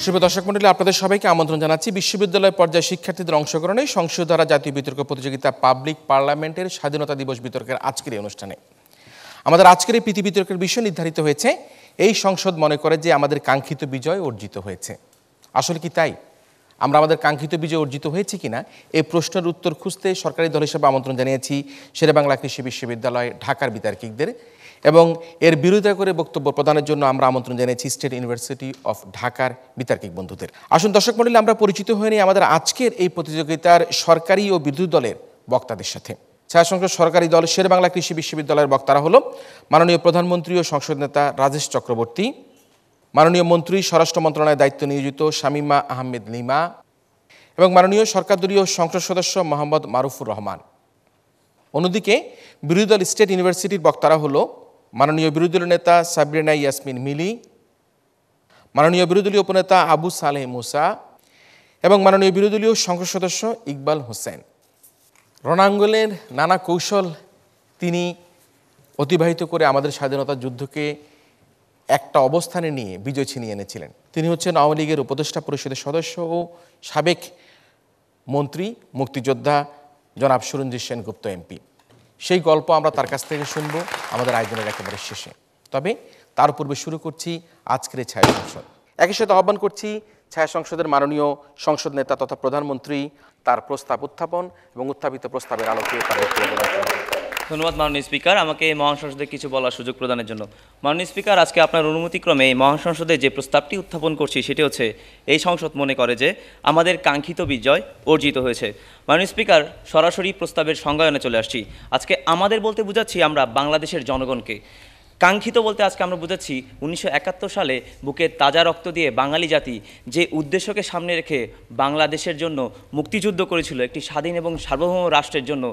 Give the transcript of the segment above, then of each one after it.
শুভ দর্শক মণ্ডলী, আপনাদের সবাইকে আমন্ত্রণ জানাচ্ছি বিশ্ববিদ্যালয় পর্যায়ে শিক্ষার্থীদের অংশগ্রহণে সংসদ দ্বারা জাতীয় বিতর্ক প্রতিযোগিতা পাবলিক পার্লামেন্টের স্বাধীনতা দিবস বিতর্কের আজকের এই অনুষ্ঠানে আমাদের আজকের এই প্রীতি বিতর্কের বিষয় নির্ধারিত হয়েছে। এই সংসদ মনে করে যে আমাদের কাঙ্ক্ষিত বিজয় অর্জিত হয়েছে। আসলে কি তাই? আমরা আমাদের কাঙ্ক্ষিত বিজয় অর্জিত হয়েছে কিনা এই প্রশ্নের উত্তর খুঁজতে সরকারি দল হিসেবে আমন্ত্রণ জানিয়েছি শেরেবাংলা কৃষি বিশ্ববিদ্যালয় ঢাকার বিতার্কিকদের, এবং এর বিরোধিতা করে বক্তব্য প্রদানের জন্য আমরা আমন্ত্রণ জানিয়েছি স্টেট ইউনিভার্সিটি অফ ঢাকার বিতার্কিক বন্ধুদের। আসুন দর্শক মণ্ডলী, আমরা পরিচিত হয়ে নিই আমাদের আজকের এই প্রতিযোগিতার সরকারি ও বিরোধী দলের বক্তাদের সাথে। ছায়া সংসদ সরকারি দল শেরেবাংলা কৃষি বিশ্ববিদ্যালয়ের বক্তারা হলো মাননীয় প্রধানমন্ত্রী ও সংসদ নেতা রাজেশ চক্রবর্তী, মাননীয় মন্ত্রী স্বরাষ্ট্র মন্ত্রণালয়ে দায়িত্ব নিয়োজিত শামীমা আহমেদ লিমা এবং মাননীয় সরকারদলীয় সংসদ সদস্য মোহাম্মদ মারুফুর রহমান। অন্যদিকে বিরোধী দল স্টেট ইউনিভার্সিটির বক্তারা হলো মাননীয় বিরোধী দলীয় নেতা সাবরিনা ইয়াসমিন মিলি, মাননীয় বিরোধী দলীয় উপনেতা আবু সালেহ মুসা এবং মাননীয় বিরোধী দলীয় সংসদ সদস্য ইকবাল হোসেন। রণাঙ্গনের নানা কৌশল তিনি অতিবাহিত করে আমাদের স্বাধীনতা যুদ্ধকে একটা অবস্থানে নিয়ে বিজয় ছিনিয়ে এনেছিলেন। তিনি হচ্ছেন আওয়ামী লীগের উপদেষ্টা পরিষদের সদস্য ও সাবেক মন্ত্রী মুক্তিযোদ্ধা জনাব সুরঞ্জিত সেনগুপ্ত এমপি। সেই গল্প আমরা তার কাছ থেকে শুনবো আমাদের আয়োজনের একেবারে শেষে। তবে তার পূর্বে শুরু করছি আজকের এই ছায়া সংসদ। একই সাথে আহ্বান করছি ছায়া সংসদের মাননীয় সংসদ নেতা তথা প্রধানমন্ত্রী তার প্রস্তাব উত্থাপন এবং উত্থাপিত প্রস্তাবের আলোকে তার বক্তব্য রাখবেন। ধন্যবাদ মাননীয় স্পিকার, আমাকে এই মহান সংসদে কিছু বলার সুযোগ প্রদানের জন্য। মাননীয় স্পিকার, আজকে আপনার অনুমতিক্রমে এই মহান সংসদে যে প্রস্তাবটি উত্থাপন করছি সেটি হচ্ছে, এই সংসদ মনে করে যে আমাদের কাঙ্ক্ষিত বিজয় অর্জিত হয়েছে। মাননীয় স্পিকার, সরাসরি প্রস্তাবের সংজ্ঞায়নে চলে আসছি। আজকে আমাদের বলতে বুঝাচ্ছি আমরা বাংলাদেশের জনগণকে। কাঙ্ক্ষিত বলতে আজকে আমরা বুঝাচ্ছি 1971 সালে বুকের তাজা রক্ত দিয়ে বাঙালি জাতি যে উদ্দেশ্যকে সামনে রেখে বাংলাদেশের জন্য মুক্তিযুদ্ধ করেছিল, একটি স্বাধীন এবং সার্বভৌম রাষ্ট্রের জন্য,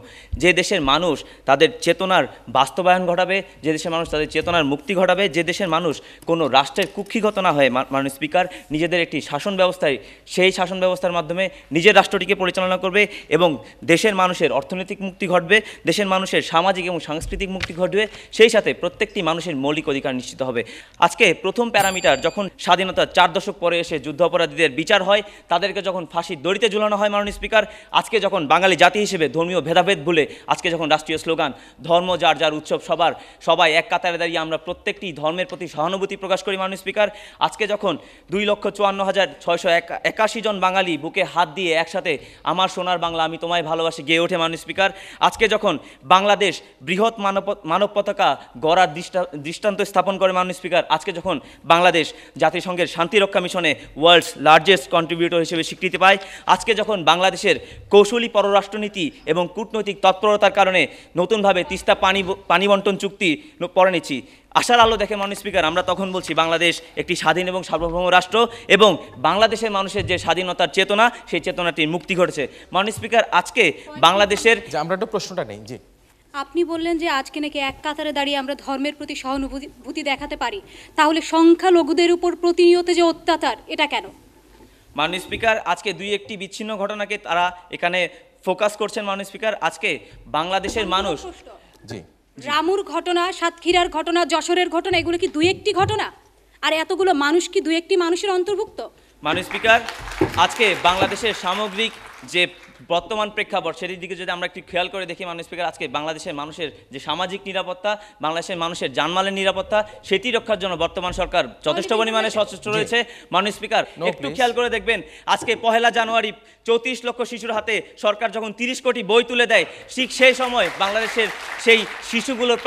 যে দেশের মানুষ তাদের চেতনার বাস্তবায়ন ঘটাবে, যে দেশের মানুষ তাদের চেতনার মুক্তি ঘটাবে, যে দেশের মানুষ কোনো রাষ্ট্রের কুক্ষিগত না হয়ে মাননীয় স্পিকার নিজেদের একটি শাসন ব্যবস্থায়, সেই শাসন ব্যবস্থার মাধ্যমে নিজের রাষ্ট্রটিকে পরিচালনা করবে এবং দেশের মানুষের অর্থনৈতিক মুক্তি ঘটবে, দেশের মানুষের সামাজিক এবং সাংস্কৃতিক মুক্তি ঘটবে, সেই সাথে প্রত্যেকটি মানুষের মৌলিক অধিকার নিশ্চিত হবে। আজকে প্রথম প্যারামিটার যখন স্বাধীনতার 4 দশক পরে এসে যুদ্ধ অপরাধীদের বিচার হয়, তাদেরকে যখন ফাঁসির দড়িতে ঝুলানো হয় মাননীয় স্পিকার, আজকে যখন বাঙালি জাতি হিসেবে ধর্মীয় ভেদাভেদ ভুলে আজকে যখন রাষ্ট্রীয় স্লোগান ধর্ম যার যার উৎসব সবার, সবাই এক কাতারে দাঁড়িয়ে আমরা প্রত্যেকটি ধর্মের প্রতি সহানুভূতি প্রকাশ করি মাননীয় স্পিকার, আজকে যখন 2,54,681 জন বাঙালি বুকে হাত দিয়ে একসাথে আমার সোনার বাংলা আমি তোমায় ভালোবাসি গেয়ে ওঠে মাননীয় স্পিকার, আজকে যখন বাংলাদেশ বৃহৎ মানব পতাকা গড়ার দৃষ্টান্ত স্থাপন করে মাননীয় স্পিকার, আজকে যখন বাংলাদেশ জাতিসংঘের শান্তিরক্ষা মিশনে ওয়ার্ল্ডস লার্জেস্ট কন্ট্রিবিউটর হিসেবে স্বীকৃতি পায়, আজকে যখন বাংলাদেশের কৌশলী পররাষ্ট্রনীতি এবং কূটনৈতিক তৎপরতার কারণে নতুনভাবে তিস্তা পানি বন্টন চুক্তি পড়ে নিচ্ছি, আশার আলো দেখে মাননীয় স্পিকার, আমরা তখন বলছি বাংলাদেশ একটি স্বাধীন এবং সার্বভৌম রাষ্ট্র এবং বাংলাদেশের মানুষের যে স্বাধীনতার চেতনা, সেই চেতনাটির মুক্তি ঘটেছে। মাননীয় স্পিকার, আজকে বাংলাদেশের আমরা একটা প্রশ্নটা নেই যে আপনি বললেন যে আজকে নাকি এক কাতারে দাঁড়িয়ে আমরা ধর্মের প্রতি সহানুভূতি দেখাতে পারি, তাহলে সংখ্যালঘুদের উপর প্রতিনিয়ত যে অত্যাচার, এটা কেন? মাননীয় স্পিকার, আজকে দুই একটি বিচ্ছিন্ন ঘটনাকে তারা এখানে ফোকাস করছেন মাননীয় স্পিকার। আজকে বাংলাদেশের মানুষ, জি, রামুর ঘটনা, সাতক্ষীরার ঘটনা, যশোরের ঘটনা, এগুলো কি দুই একটি ঘটনা? আর এতগুলো মানুষ কি দুই একটি মানুষের অন্তর্ভুক্ত? মাননীয় স্পিকার, আজকে বাংলাদেশের সামগ্রিক যে বর্তমান প্রেক্ষাপট সেটির দিকে যদি আমরা একটু খেয়াল করে দেখি মাননীয় স্পিকার, আজকে বাংলাদেশের মানুষের যে সামাজিক নিরাপত্তা, বাংলাদেশের মানুষের জানমালের নিরাপত্তা, সেটি রক্ষার জন্য বর্তমান সরকার যথেষ্ট পরিমাণে সচেষ্ট রয়েছে। মাননীয় স্পিকার, একটু খেয়াল করে দেখবেন, আজকে 1 জানুয়ারি 34 লক্ষ শিশুর হাতে সরকার যখন 30 কোটি বই তুলে দেয়, ঠিক সেই সময় বাংলাদেশের সেই শিশুগুলোর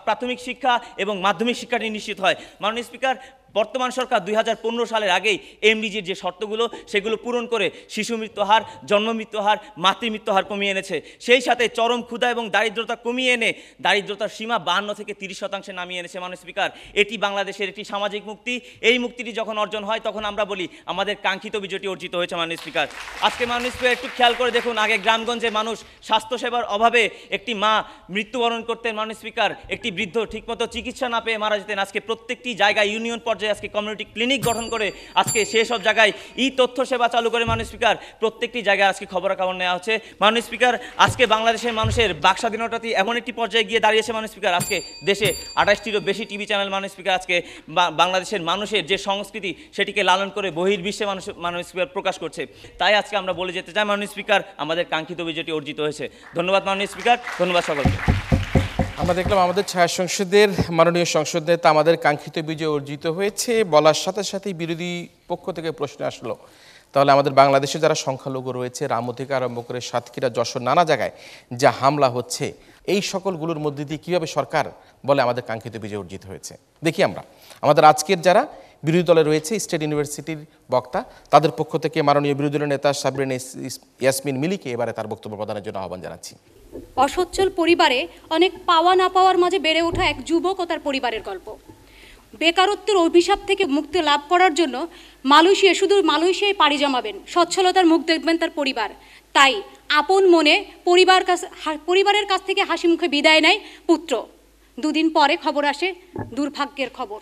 প্রাথমিক শিক্ষা এবং মাধ্যমিক শিক্ষাটি নিশ্চিত হয়। মাননীয় স্পিকার, বর্তমান সরকার 2015 সালের আগেই এমডিজির যে শর্তগুলো সেগুলো পূরণ করে শিশু মৃত্যুহার, জন্ম মৃত্যুহার, মাতৃমৃত্যুহার কমিয়ে এনেছে। সেই সাথে চরম ক্ষুধা এবং দারিদ্রতা কমিয়ে এনে দারিদ্রতার সীমা 52 থেকে 30% নামিয়ে এনেছে মাননীয় স্পিকার। এটি বাংলাদেশের একটি সামাজিক মুক্তি। এই মুক্তিটি যখন অর্জন হয় তখন আমরা বলি আমাদের কাঙ্ক্ষিত বিজয়টি অর্জিত হয়েছে মাননীয় স্পিকার। আজকে মাননীয় স্পিকার, একটু খেয়াল করে দেখুন, আগে গ্রামগঞ্জে মানুষ স্বাস্থ্যসেবার অভাবে একটি মা মৃত্যুবরণ করতেন মাননীয় স্পিকার, একটি বৃদ্ধ ঠিকমতো চিকিৎসা না পেয়ে মারা যেতেন। আজকে প্রত্যেকটি জায়গায় ইউনিয়ন পর্যায়ে পর্যায়ে আজকে কমিউনিটি ক্লিনিক গঠন করে আজকে সেসব জায়গায় তথ্য সেবা চালু করে মাননীয় স্পিকার প্রত্যেকটি জায়গায় আজকে খবরাখবর নেওয়া হচ্ছে। মাননীয় স্পিকার আজকে বাংলাদেশের মানুষের বাক স্বাধীনতাটি এমন একটি পর্যায়ে গিয়ে দাঁড়িয়েছে মাননীয় স্পিকার, আজকে দেশে 28টিরও বেশি টিভি চ্যানেল মাননীয় স্পিকার আজকে বাংলাদেশের মানুষের যে সংস্কৃতি সেটিকে লালন করে বহির্বিশ্বে মাননীয় স্পিকার প্রকাশ করছে। তাই আজকে আমরা বলে যেতে চাই মাননীয় স্পিকার আমাদের কাঙ্ক্ষিত বিজয়টি অর্জিত হয়েছে। ধন্যবাদ মাননীয় স্পিকার, ধন্যবাদ সকলকে। আমরা দেখলাম আমাদের ছায়া সংসদের মাননীয় সংসদ নেতা আমাদের কাঙ্ক্ষিত বিজয় অর্জিত হয়েছে বলার সাথে সাথেই বিরোধী পক্ষ থেকে প্রশ্ন আসলো, তাহলে আমাদের বাংলাদেশে যারা সংখ্যালঘু রয়েছে রামু থেকে আরম্ভ করে সাতক্ষীরা যশোর নানা জায়গায় যা হামলা হচ্ছে এই সকলগুলোর মধ্যে দিয়ে কীভাবে সরকার বলে আমাদের কাঙ্ক্ষিত বিজয় অর্জিত হয়েছে। দেখি আমরা আমাদের আজকের যারা বিরোধী দলে রয়েছে স্টেট ইউনিভার্সিটির বক্তা তাদের পক্ষ থেকে মাননীয় বিরোধী দলের নেতা সাবরিন ইয়াসমিন মিলিকে এবারে তার বক্তব্য প্রদানের জন্য আহ্বান জানাচ্ছি। অসচ্ছল পরিবারে অনেক পাওয়া না পাওয়ার মাঝে বেড়ে ওঠা এক যুবক ও তার পরিবারের গল্প। বেকারত্বের অভিশাপ থেকে মুক্তি লাভ করার জন্য মালয়েশিয়ায় পাড়ি জমাবেন, সচ্ছলতার মুখ দেখবেন তার পরিবার। তাই আপন মনে পরিবারের কাছ থেকে হাসি মুখে বিদায় নেয় পুত্র। দুদিন পরে খবর আসে দুর্ভাগ্যের খবর।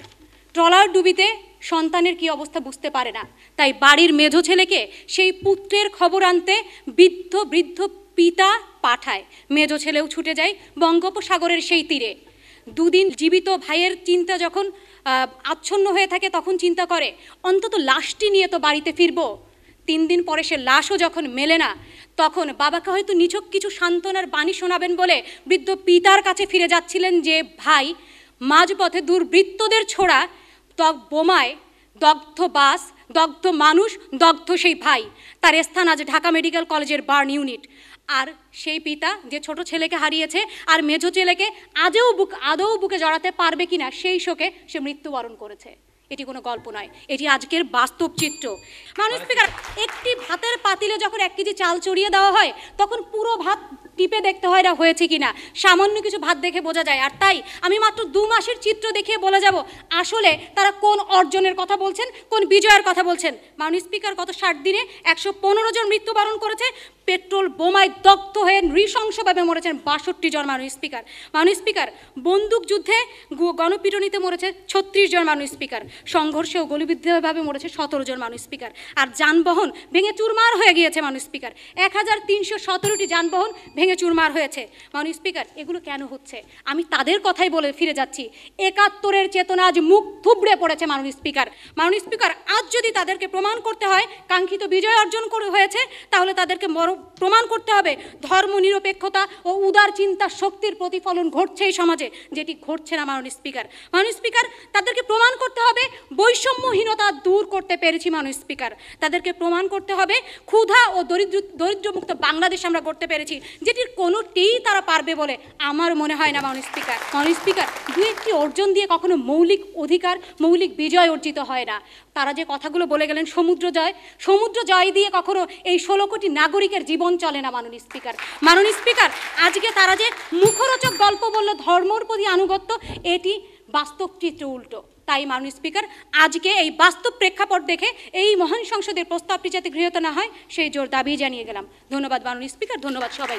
ট্রলার ডুবিতে সন্তানের কি অবস্থা বুঝতে পারে না, তাই বাড়ির মেঝো ছেলেকে সেই পুত্রের খবর আনতে বৃদ্ধ পিতা পাঠায়। মেঝো ছেলেও ছুটে যায় বঙ্গোপসাগরের সেই তীরে। দুদিন জীবিত ভাইয়ের চিন্তা যখন আচ্ছন্ন হয়ে থাকে তখন চিন্তা করে অন্তত লাশটি নিয়ে তো বাড়িতে ফিরবো। 3 দিন পরে সে লাশও যখন মেলে না তখন বাবাকে হয়তো নিছক কিছু সান্ত্বনার বাণী শোনাবেন বলে বৃদ্ধ পিতার কাছে ফিরে যাচ্ছিলেন যে ভাই, মাঝপথে দুর্বৃত্তদের ছোড়া বোমায় দগ্ধ বাস, দগ্ধ মানুষ, দগ্ধ সেই ভাই। তার স্থান আজ ঢাকা মেডিকেল কলেজের বার্ন ইউনিট। আর সেই পিতা যে ছোট ছেলেকে হারিয়েছে আর মেঝো ছেলেকে আদৌ বুকে জড়াতে পারবে কিনা সেই শোকে সে মৃত্যুবরণ করেছে। এটি কোনো গল্প নয়, এটি আজকের বাস্তব চিত্র। মাননীয় স্পিকার, একটি ভাতের পাতিলে যখন 1 কেজি চাল চড়িয়ে দেওয়া হয় তখন পুরো ভাত টিপে দেখতে হয় না হয়েছে কিনা, সামান্য কিছু ভাত দেখে বোঝা যায়। আর তাই আমি মাত্র 2 মাসের চিত্র দেখিয়ে বলে যাব আসলে তারা কোন অর্জনের কথা বলছেন, কোন বিজয়ের কথা বলছেন। মাননীয় স্পিকার, গত 60 দিনে 115 জন মৃত্যুবরণ করেছে, পেট্রোল বোমায় দগ্ধ হয়ে নৃশংসভাবে মরেছেন 62 জন। মাননীয় স্পিকার, বন্দুক যুদ্ধে গণপিটুনিতে মরেছে 36 জন। মাননীয় স্পিকার, সংঘর্ষে ও গুলিবিদ্ধভাবে মরেছে 17 জন। মাননীয় স্পিকার, আর যানবাহন ভেঙে চুরমার হয়ে গিয়েছে। মাননীয় স্পিকার, 1317টি যানবাহন ভেঙে চুরমার হয়েছে। মাননীয় স্পিকার, এগুলো কেন হচ্ছে আমি তাদের কথাই বলে ফিরে যাচ্ছি। 71-এর চেতনা আজ মুখ থুবড়ে পড়েছে। মাননীয় স্পিকার, আজ যদি তাদেরকে প্রমাণ করতে হয় কাঙ্ক্ষিত বিজয় অর্জন করে হয়েছে, তাহলে তাদেরকে প্রমাণ করতে হবে ধর্ম নিরপেক্ষতা ও উদার চিন্তার শক্তির প্রতিফলন ঘটছে এই সমাজে, যেটি ঘটছে না। মাননীয় স্পিকার, তাদেরকে প্রমাণ করতে হবে বৈষম্যহীনতা দূর করতে পেরেছি। মাননীয় স্পিকার, তাদেরকে প্রমাণ করতে হবে ক্ষুধা ও দরিদ্রমুক্ত বাংলাদেশ আমরা করতে পেরেছি, যেটির কোনোটিই তারা পারবে বলে আমার মনে হয় না। মাননীয় স্পিকার, 2-1টি অর্জন দিয়ে কখনো মৌলিক অধিকার, মৌলিক বিজয় অর্জিত হয় না। তারা যে কথাগুলো বলে গেলেন সমুদ্র জয় দিয়ে কখনো এই 16 কোটি নাগরিকের জীবন চলে না। মাননীয় স্পিকার, আজকে তারা যে মুখরোচক গল্প বলল ধর্মর প্রতি আনুগত্য, এটি বাস্তব চিত্র উল্টো। তাই মাননীয় স্পিকার, আজকে এই বাস্তব প্রেক্ষাপট দেখে এই মহান সংসদের প্রস্তাবটি যাতে গৃহীত না হয় সেই জোর দাবি জানিয়ে গেলাম। ধন্যবাদ মাননীয় স্পিকার, ধন্যবাদ সবাই।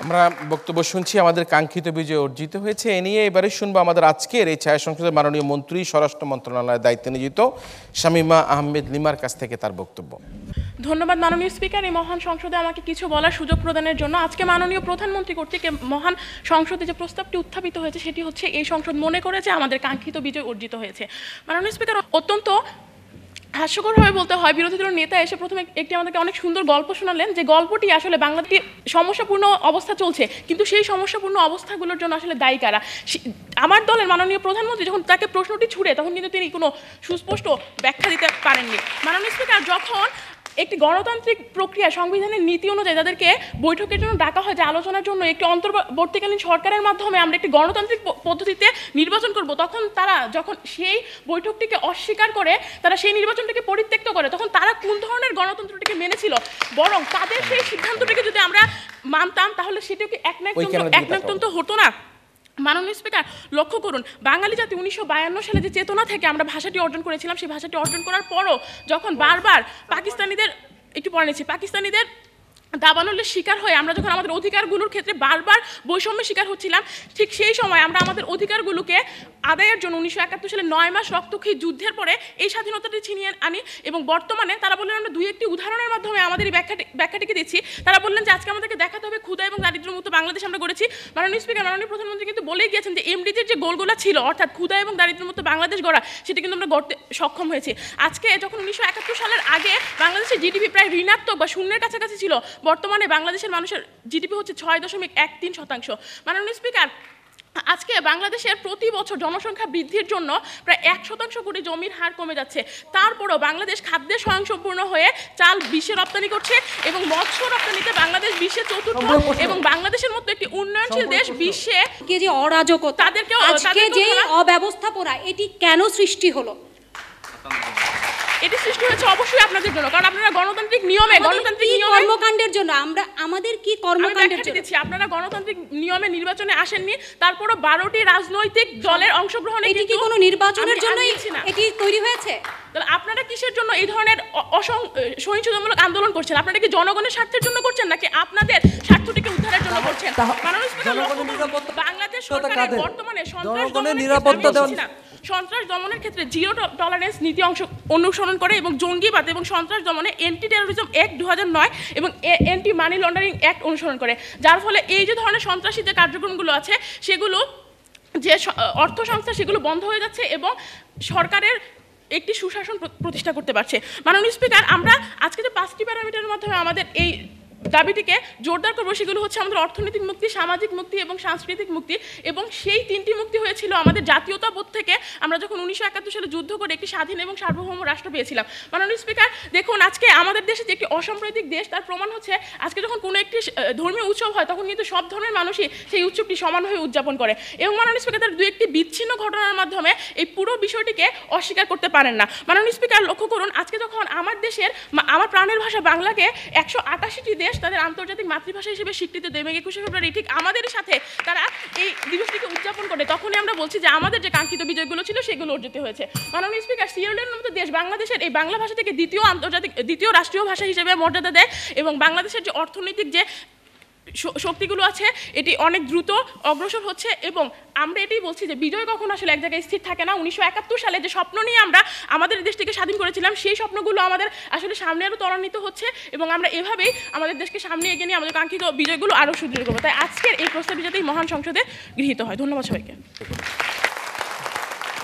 আমরা বক্তব্য শুনছি আমাদের কাঙ্ক্ষিত বিজয় অর্জিত হয়েছে। এ নিয়ে এবারে শুনবো আমাদের আজকের এই ছায়া সংসদের মাননীয় মন্ত্রী স্বরাষ্ট্র মন্ত্রণালয়ের দায়িত্বে নিয়োজিত শামীমা আহমেদ লিমার কাছ থেকে তার বক্তব্য। ধন্যবাদ মাননীয় স্পিকার, এই মহান সংসদে আমাকে কিছু বলার সুযোগ প্রদানের জন্য। আজকে মাননীয় প্রধানমন্ত্রী কর্তৃক মহান সংসদে যে প্রস্তাবটি উত্থাপিত হয়েছে সেটি হচ্ছে এই সংসদ মনে করেছে আমাদের কাঙ্ক্ষিত বিজয় অর্জিত হয়েছে। মাননীয় স্পিকার, অত্যন্ত হাস্যকরভাবে বলতে হয় বিরোধী দলের নেতা এসে প্রথমে একটি আমাদেরকে অনেক সুন্দর গল্প শোনালেন যে গল্পটি আসলে বাংলাদেশে সমস্যাপূর্ণ অবস্থা চলছে, কিন্তু সেই সমস্যাপূর্ণ অবস্থাগুলোর জন্য আসলে দায়ী কারা। আমার দলের মাননীয় প্রধানমন্ত্রী যখন তাকে প্রশ্নটি ছুড়ে তখন কিন্তু তিনি কোনো সুস্পষ্ট ব্যাখ্যা দিতে পারেননি। মাননীয় স্পিকার, যখন একটি গণতান্ত্রিক প্রক্রিয়া সংবিধানের নীতি অনুযায়ী যাদেরকে বৈঠকের জন্য ডাকা হয় যে আলোচনার জন্য একটি অন্তর্বর্তীকালীন সরকারের মাধ্যমে আমরা একটি গণতান্ত্রিক পদ্ধতিতে নির্বাচন করব, তখন তারা যখন সেই বৈঠকটিকে অস্বীকার করে তারা সেই নির্বাচনটিকে পরিত্যক্ত করে, তখন তারা কোন ধরনের গণতন্ত্রটিকে মেনেছিল? বরং তাদের সেই সিদ্ধান্তটিকে যদি আমরা মানতাম তাহলে সেটিকে একনায়কতন্ত্র হতো না। মাননীয় স্পিকার, লক্ষ্য করুন, বাঙালি জাতি 1952 সালে যে চেতনা থেকে আমরা ভাষাটি অর্জন করেছিলাম, সেই ভাষাটি অর্জন করার পরও যখন বারবার পাকিস্তানিদের দাবানলের শিকার হয়ে আমরা যখন আমাদের অধিকারগুলোর ক্ষেত্রে বারবার বৈষম্যের শিকার হচ্ছিলাম, ঠিক সেই সময় আমরা আমাদের অধিকারগুলোকে আদায়ের জন্য 1971 সালে 9 মাস রক্তক্ষয়ী যুদ্ধের পরে এই স্বাধীনতাটি ছিনিয়ে আনি। এবং বর্তমানে তারা বললেন, আমরা দুই একটি উদাহরণের মাধ্যমে আমাদের এই ব্যাখ্যাটিকে দিচ্ছি। তারা বললেন যে আজকে আমাদেরকে দেখাতে হবে ক্ষুধা এবং দারিদ্র্যমুক্ত বাংলাদেশ আমরা গড়েছি। মাননীয় স্পিকার, মাননীয় প্রধানমন্ত্রী কিন্তু বলেই গিয়েছেন যে এমডিজির যে গোলগুলো ছিল, অর্থাৎ ক্ষুধা এবং দারিদ্র্যমুক্ত বাংলাদেশ গড়া, সেটা কিন্তু আমরা গড়তে সক্ষম হয়েছি। আজকে যখন 1971 সালের আগে বাংলাদেশের জিডিপি প্রায় ঋণাত্মক বা শূন্যের কাছাকাছি ছিল, বর্তমানে বাংলাদেশের মানুষের জিডিপি হচ্ছে 6.13%। মাননীয় স্পিকার, আজকে বাংলাদেশের প্রতি বছর জনসংখ্যা বৃদ্ধির জন্য প্রায় 1% করে জমির হার কমে যাচ্ছে। তারপরও বাংলাদেশ খাদ্যে স্বয়ংসম্পূর্ণ হয়ে চাল বিশ্বে রপ্তানি করছে এবং মৎস্য রপ্তানিতে বাংলাদেশ বিশ্বের চতুর্থ, এবং বাংলাদেশের মতো একটি উন্নয়নশীল দেশ বিশ্বে কে যে অরাজকতা, তাদেরকেও আজকে যে অব্যবস্থাপনা, এটি কেন সৃষ্টি হলো? এটি সৃষ্টি হয়েছে অবশ্যই আপনাদের জন্য, কারণ আপনারা গণতান্ত্রিক নিয়মে কর্মকাণ্ডের জন্য আমাদের কি কর্মকাণ্ডের জন্য দিচ্ছি, আপনারা গণতান্ত্রিক নিয়মে নির্বাচনে আসেননি, তারপরও 12টি রাজনৈতিক দলের অংশগ্রহণে এটি কি কোনো নির্বাচনের জন্যই এটি তৈরি হয়েছে? তাহলে আপনারা কিসের জন্য এই ধরনের সহিংসতামূলক আন্দোলন করছেন? আপনারা কি জনগণের স্বার্থের জন্য করছেন নাকি আপনাদের স্বার্থটিকে উদ্ধারের জন্য করছেন? বাংলাদেশ সরকারের বর্তমানে সন্ত্রাস দমনের ক্ষেত্রে জিরো টলারেন্স নীতি অনুসরণ করে এবং জঙ্গিবাদ এবং সন্ত্রাস দমনে অ্যান্টি টেরোরিজম অ্যাক্ট 2009 এবং অ্যান্টি মানি লন্ডারিং অ্যাক্ট অনুসরণ করে, যার ফলে এই যে ধরনের সন্ত্রাসী যে কার্যক্রমগুলো আছে, সেগুলো যে অর্থ সংস্থা, সেগুলো বন্ধ হয়ে যাচ্ছে এবং সরকারের একটি সুশাসন প্রতিষ্ঠা করতে পারছে। মাননীয় স্পিকার, আমরা আজকে যে 5টি প্যারামিটারের মাধ্যমে আমাদের এই দাবিটিকে জোরদার করবো, সেগুলো হচ্ছে আমাদের অর্থনৈতিক মুক্তি, সামাজিক মুক্তি এবং সাংস্কৃতিক মুক্তি। এবং সেই 3টি মুক্তি হয়েছিল আমাদের জাতীয়তাবোধ থেকে, আমরা যখন 1971 সালে যুদ্ধ করে একটি স্বাধীন এবং সার্বভৌম রাষ্ট্র পেয়েছিলাম। মাননীয় স্পিকার, দেখুন আজকে আমাদের দেশে যে একটি অসাম্প্রদায়িক দেশ, তার প্রমাণ হচ্ছে আজকে যখন কোনো একটি ধর্মীয় উৎসব হয়, তখন কিন্তু সব ধর্মের মানুষই সেই উৎসবটি সমানভাবে উদযাপন করে। এবং মাননীয় স্পিকার, তার 2-1টি বিচ্ছিন্ন ঘটনার মাধ্যমে এই পুরো বিষয়টিকে অস্বীকার করতে পারেন না। মাননীয় স্পিকার, লক্ষ্য করুন, আজকে যখন আমার দেশের, আমার প্রাণের ভাষা বাংলাকে 188টি দেশ তাদের আন্তর্জাতিক মাতৃভাষা হিসেবে স্বীকৃতি দেবে 21শে ফেব্রুয়ারি, ঠিক আমাদের সাথে তারা এই দিবসটিকে উদযাপন করে, তখনই আমরা বলছি যে আমাদের যে কাঙ্ক্ষিত বিজয়গুলো ছিল সেগুলো অর্জিত হয়েছে। মাননীয় স্পিকার, সিয়েরালিওনের মতো দেশ বাংলাদেশের এই বাংলা ভাষাটিকে দ্বিতীয় রাষ্ট্রীয় ভাষা হিসেবে মর্যাদা দেয় এবং বাংলাদেশের যে অর্থনৈতিক যে শক্তিগুলো আছে, এটি অনেক দ্রুত অগ্রসর হচ্ছে। এবং আমরা এটাই বলছি যে বিজয় কখনো আসলে এক জায়গায় স্থির থাকে না। 1971 সালে যে স্বপ্ন নিয়ে আমরা আমাদের দেশটিকে স্বাধীন করেছিলাম, সেই স্বপ্নগুলো আমাদের আসলে সামনে আরও ত্বরান্বিত হচ্ছে এবং আমরা এভাবেই আমাদের দেশকে সামনে এগিয়ে নিয়ে আমাদের কাঙ্ক্ষিত বিজয়গুলো আরও সুদৃঢ় করবো। তাই আজকের এই প্রস্তাবটি যাতে মহান সংসদে গৃহীত হয়। ধন্যবাদ সবাইকে।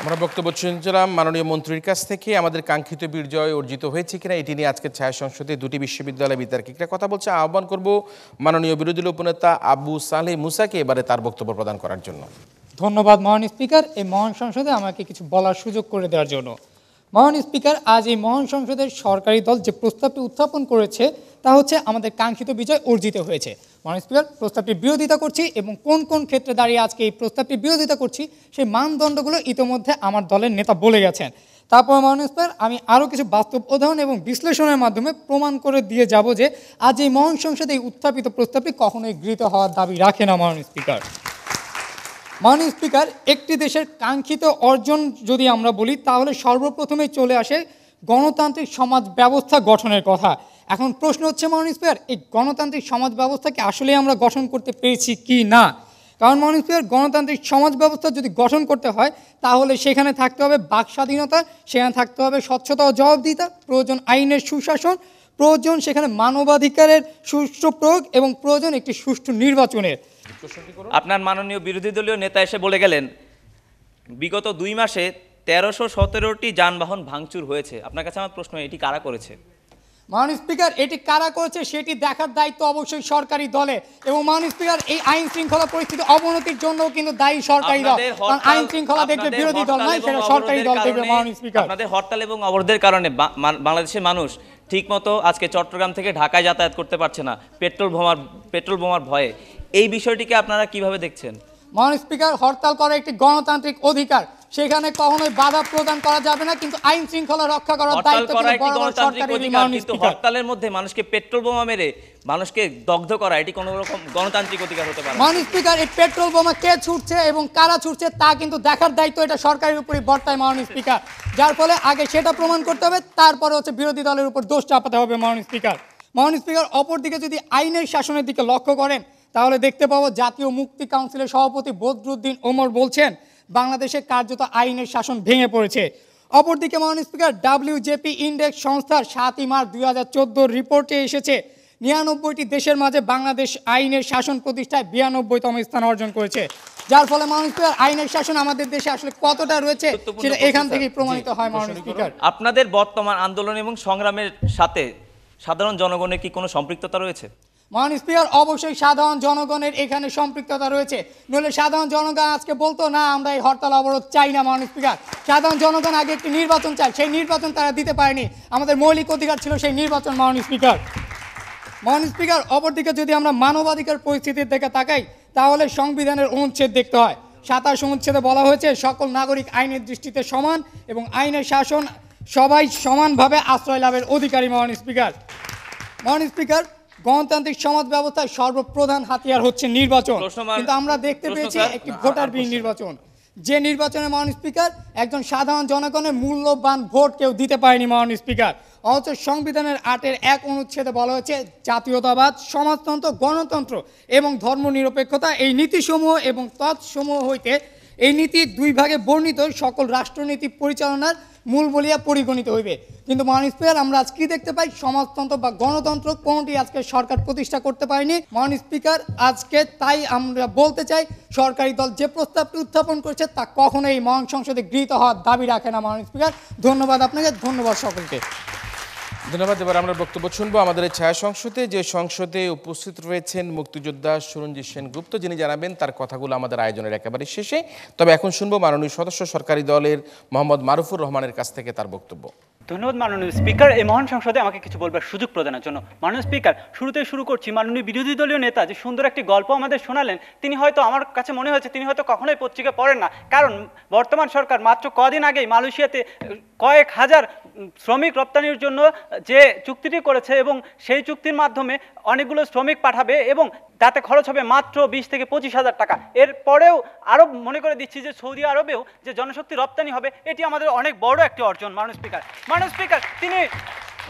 আমরা বক্তব্য শুনছিলাম মাননীয় মন্ত্রীর কাছ থেকে। আমাদের কাঙ্ক্ষিত বিজয় অর্জিত হয়েছে কিনা এটি নিয়ে আজকের ছায়া সংসদে 2টি বিশ্ববিদ্যালয় বিতর্কিকরা কথা বলছে। আহ্বান করব মাননীয় বিরোধী দলীয় উপনেতা আবু সালেহ মুসাকে এবারে তার বক্তব্য প্রদান করার জন্য। ধন্যবাদ মহান স্পিকার, এই মহান সংসদে আমাকে কিছু বলার সুযোগ করে দেওয়ার জন্য। মহান স্পিকার, আজ এই মহান সংসদের সরকারি দল যে প্রস্তাবটি উত্থাপন করেছে তা হচ্ছে আমাদের কাঙ্ক্ষিত বিজয় অর্জিত হয়েছে। মহান স্পিকার, প্রস্তাবটির বিরোধিতা করছি এবং কোন কোন ক্ষেত্রে দাঁড়িয়ে আজকে এই প্রস্তাবটির বিরোধিতা করছি সেই মানদণ্ডগুলো ইতিমধ্যে আমার দলের নেতা বলে গেছেন। তারপর মহান স্পিকার, আমি আরও কিছু বাস্তব উদাহরণ এবং বিশ্লেষণের মাধ্যমে প্রমাণ করে দিয়ে যাব যে আজ এই মহান সংসদে এই উত্থাপিত প্রস্তাবটি কখনোই গৃহীত হওয়ার দাবি রাখে না। মহান স্পিকার, মাননীয় স্পিকার, একটি দেশের কাঙ্ক্ষিত অর্জন যদি আমরা বলি তাহলে সর্বপ্রথমেই চলে আসে গণতান্ত্রিক সমাজ ব্যবস্থা গঠনের কথা। এখন প্রশ্ন হচ্ছে মাননীয় স্পিকার, এই গণতান্ত্রিক সমাজ ব্যবস্থাকে আসলে আমরা গঠন করতে পেরেছি কি না? কারণ মাননীয় স্পিকার, গণতান্ত্রিক সমাজ ব্যবস্থা যদি গঠন করতে হয় তাহলে সেখানে থাকতে হবে বাক স্বাধীনতা, সেখানে থাকতে হবে স্বচ্ছতা ও জবাবদিহিতা, প্রয়োজন আইনের সুশাসন, প্রয়োজন সেখানে মানবাধিকারের সুষ্ঠু প্রয়োগ এবং প্রয়োজন একটি সুষ্ঠু নির্বাচনের। আপনার মাননীয় বিরোধী দলীয় নেতা এসে বলে গেলেন বিগত 2 মাসে 1317টি যানবাহন ভাঙচুর হয়েছে। আপনার কাছে আমার প্রশ্ন, এটি কারা করেছে? মাননীয় স্পিকার, এটি কারা করেছে সেটি দেখার দায়িত্ব অবশ্যই সরকারি দলে এবং মাননীয় স্পিকার, এই আইন শৃঙ্খলা পরিস্থিতি অবনতির জন্য কিন্তু দায়ী সরকারি দল। আইন শৃঙ্খলা দেখবে বিরোধী দল নয়, সেটা সরকারি দল দেখবে। মাননীয় স্পিকার, আপনাদের হরতাল এবং অবরোধের কারণে বাংলাদেশের মানুষ ঠিকমতো আজকে চট্টগ্রাম থেকে ঢাকায় যাতায়াত করতে পারছে না পেট্রোল বোমার ভয়ে। এই বিষয়টিকে আপনারা কিভাবে দেখছেন? মাননীয় স্পিকার, হরতাল করা একটি গণতান্ত্রিক অধিকার, সেখানে কখনোই বাধা প্রদান করা যাবে না, কিন্তু আইন শৃঙ্খলা রক্ষা করার দায়িত্ব কিন্তু হরতালের মধ্যে মানুষকে পেট্রোল বোমা মেরে মানুষকে দগ্ধ করা এটি কোনো রকম গণতান্ত্রিক অধিকার হতে পারে? মাননীয় স্পিকার, এই পেট্রোল বোমা কে ছুটছে এবং কারা ছুটছে তা কিন্তু দেখার দায়িত্ব এটা সরকারের উপরই বর্তায়। মাননীয় স্পিকার, যার ফলে আগে সেটা প্রমাণ করতে হবে, তারপরে হচ্ছে বিরোধী দলের উপর দোষ চাপাতে হবে। মাননীয় স্পিকার, মাননীয় স্পিকার, অপরদিকে যদি আইনের শাসনের দিকে লক্ষ্য করেন তাহলে দেখতে পাবো জাতীয় মুক্তি কাউন্সিলের সভাপতি বদরুদ্দিন ওমর বলছেন বাংলাদেশে কার্যত আইনের শাসন ভেঙে পড়েছে। অপরদিকে মাননীয় স্পিকার, WJP ইন্ডেক্স সংস্থার 7 মার্চ 2014 রিপোর্টে এসেছে 99টি দেশের মাঝে বাংলাদেশ আইনের শাসন প্রতিষ্ঠায় 92তম স্থান অর্জন করেছে, যার ফলে মাননীয় স্পিকার আইনের শাসন আমাদের দেশে আসলে কতটা রয়েছে সেটা এখান থেকেই প্রমাণিত হয়। মাননীয় স্পিকার, আপনাদের বর্তমান আন্দোলন এবং সংগ্রামের সাথে সাধারণ জনগণের কি কোনো সম্পৃক্ততা রয়েছে? মাননীয় স্পিকার, অবশ্যই সাধারণ জনগণের এখানে সম্পৃক্ততা রয়েছে, নইলে সাধারণ জনগণ আজকে বলতো না আমরা এই হরতাল অবরোধ চাই না। মাননীয় স্পিকার, সাধারণ জনগণ আগে একটি নির্বাচন চায়, সেই নির্বাচন তারা দিতে পারেনি, আমাদের মৌলিক অধিকার ছিল সেই নির্বাচন। মাননীয় স্পিকার, অপরদিকে যদি আমরা মানবাধিকার পরিস্থিতির দিকে তাকাই তাহলে সংবিধানের অনুচ্ছেদ দেখতে হয়। 27 অনুচ্ছেদে বলা হয়েছে সকল নাগরিক আইনের দৃষ্টিতে সমান এবং আইনের শাসন সবাই সমানভাবে আশ্রয় লাভের অধিকারী। মাননীয় স্পিকার, গণতান্ত্রিক সমাজ ব্যবস্থায় সর্বপ্রধান হাতিয়ার হচ্ছে নির্বাচন, কিন্তু আমরা দেখতে পেয়েছি একটি ভোটারবিহীন নির্বাচন, যে নির্বাচনে মাননীয় স্পিকার একজন সাধারণ জনগণের মূল্যবান ভোট কেউ দিতে পারেনি। মাননীয় স্পিকার, অথচ সংবিধানের 8-এর 1 অনুচ্ছেদে বলা হয়েছে জাতীয়তাবাদ, সমাজতন্ত্র, গণতন্ত্র এবং ধর্মনিরপেক্ষতা এই নীতিসমূহ এবং তৎসমূহ হইতে এই নীতি 2 ভাগে বর্ণিত সকল রাষ্ট্রনীতি পরিচালনার মূল বলিয়া পরিগণিত হইবে। কিন্তু মাননীয় স্পিকার, আমরা আজকে দেখতে পাই সমাজতন্ত্র বা গণতন্ত্র কোনটি আজকে সরকার প্রতিষ্ঠা করতে পারেনি। মাননীয় স্পিকার, আজকে তাই আমরা বলতে চাই সরকারি দল যে প্রস্তাবটি উত্থাপন করেছে তা কখনোই মহান সংসদে গৃহীত হওয়ার দাবি রাখে না। মাননীয় স্পিকার, ধন্যবাদ আপনাকে, ধন্যবাদ সকলকে। ধন্যবাদ। এবার আমরা বক্তব্য শুনবো আমাদের এই ছায়া সংসদে, যে সংসদে উপস্থিত রয়েছেন মুক্তিযোদ্ধা সুরঞ্জিত সেনগুপ্ত, যিনি জানাবেন তার কথাগুলো আমাদের আয়োজনের একেবারে শেষে। তবে এখন শুনবো মাননীয় সদস্য সরকারি দলের মোহাম্মদ মারুফুর রহমানের কাছ থেকে তার বক্তব্য। ধন্যবাদ মাননীয় স্পিকার, এই মহান সংসদে আমাকে কিছু বলবার সুযোগ প্রদানের জন্য। মাননীয় স্পিকার, শুরুতেই শুরু করছি মাননীয় বিরোধী দলীয় নেতা যে সুন্দর একটি গল্প আমাদের শোনালেন, তিনি হয়তো আমার কাছে মনে হয়েছে তিনি হয়তো কখনোই পত্রিকা পড়েন না, কারণ বর্তমান সরকার মাত্র কদিন আগেই মালয়েশিয়াতে কয়েক হাজার শ্রমিক রপ্তানির জন্য যে চুক্তিটি করেছে এবং সেই চুক্তির মাধ্যমে অনেকগুলো শ্রমিক পাঠাবে এবং তাতে খরচ হবে মাত্র 20 থেকে 25,000 টাকা। এরপরেও আরও মনে করে দিচ্ছি যে সৌদি আরবেও যে জনশক্তি রপ্তানি হবে, এটি আমাদের অনেক বড় একটি অর্জন। মাননীয় স্পিকার, তিনি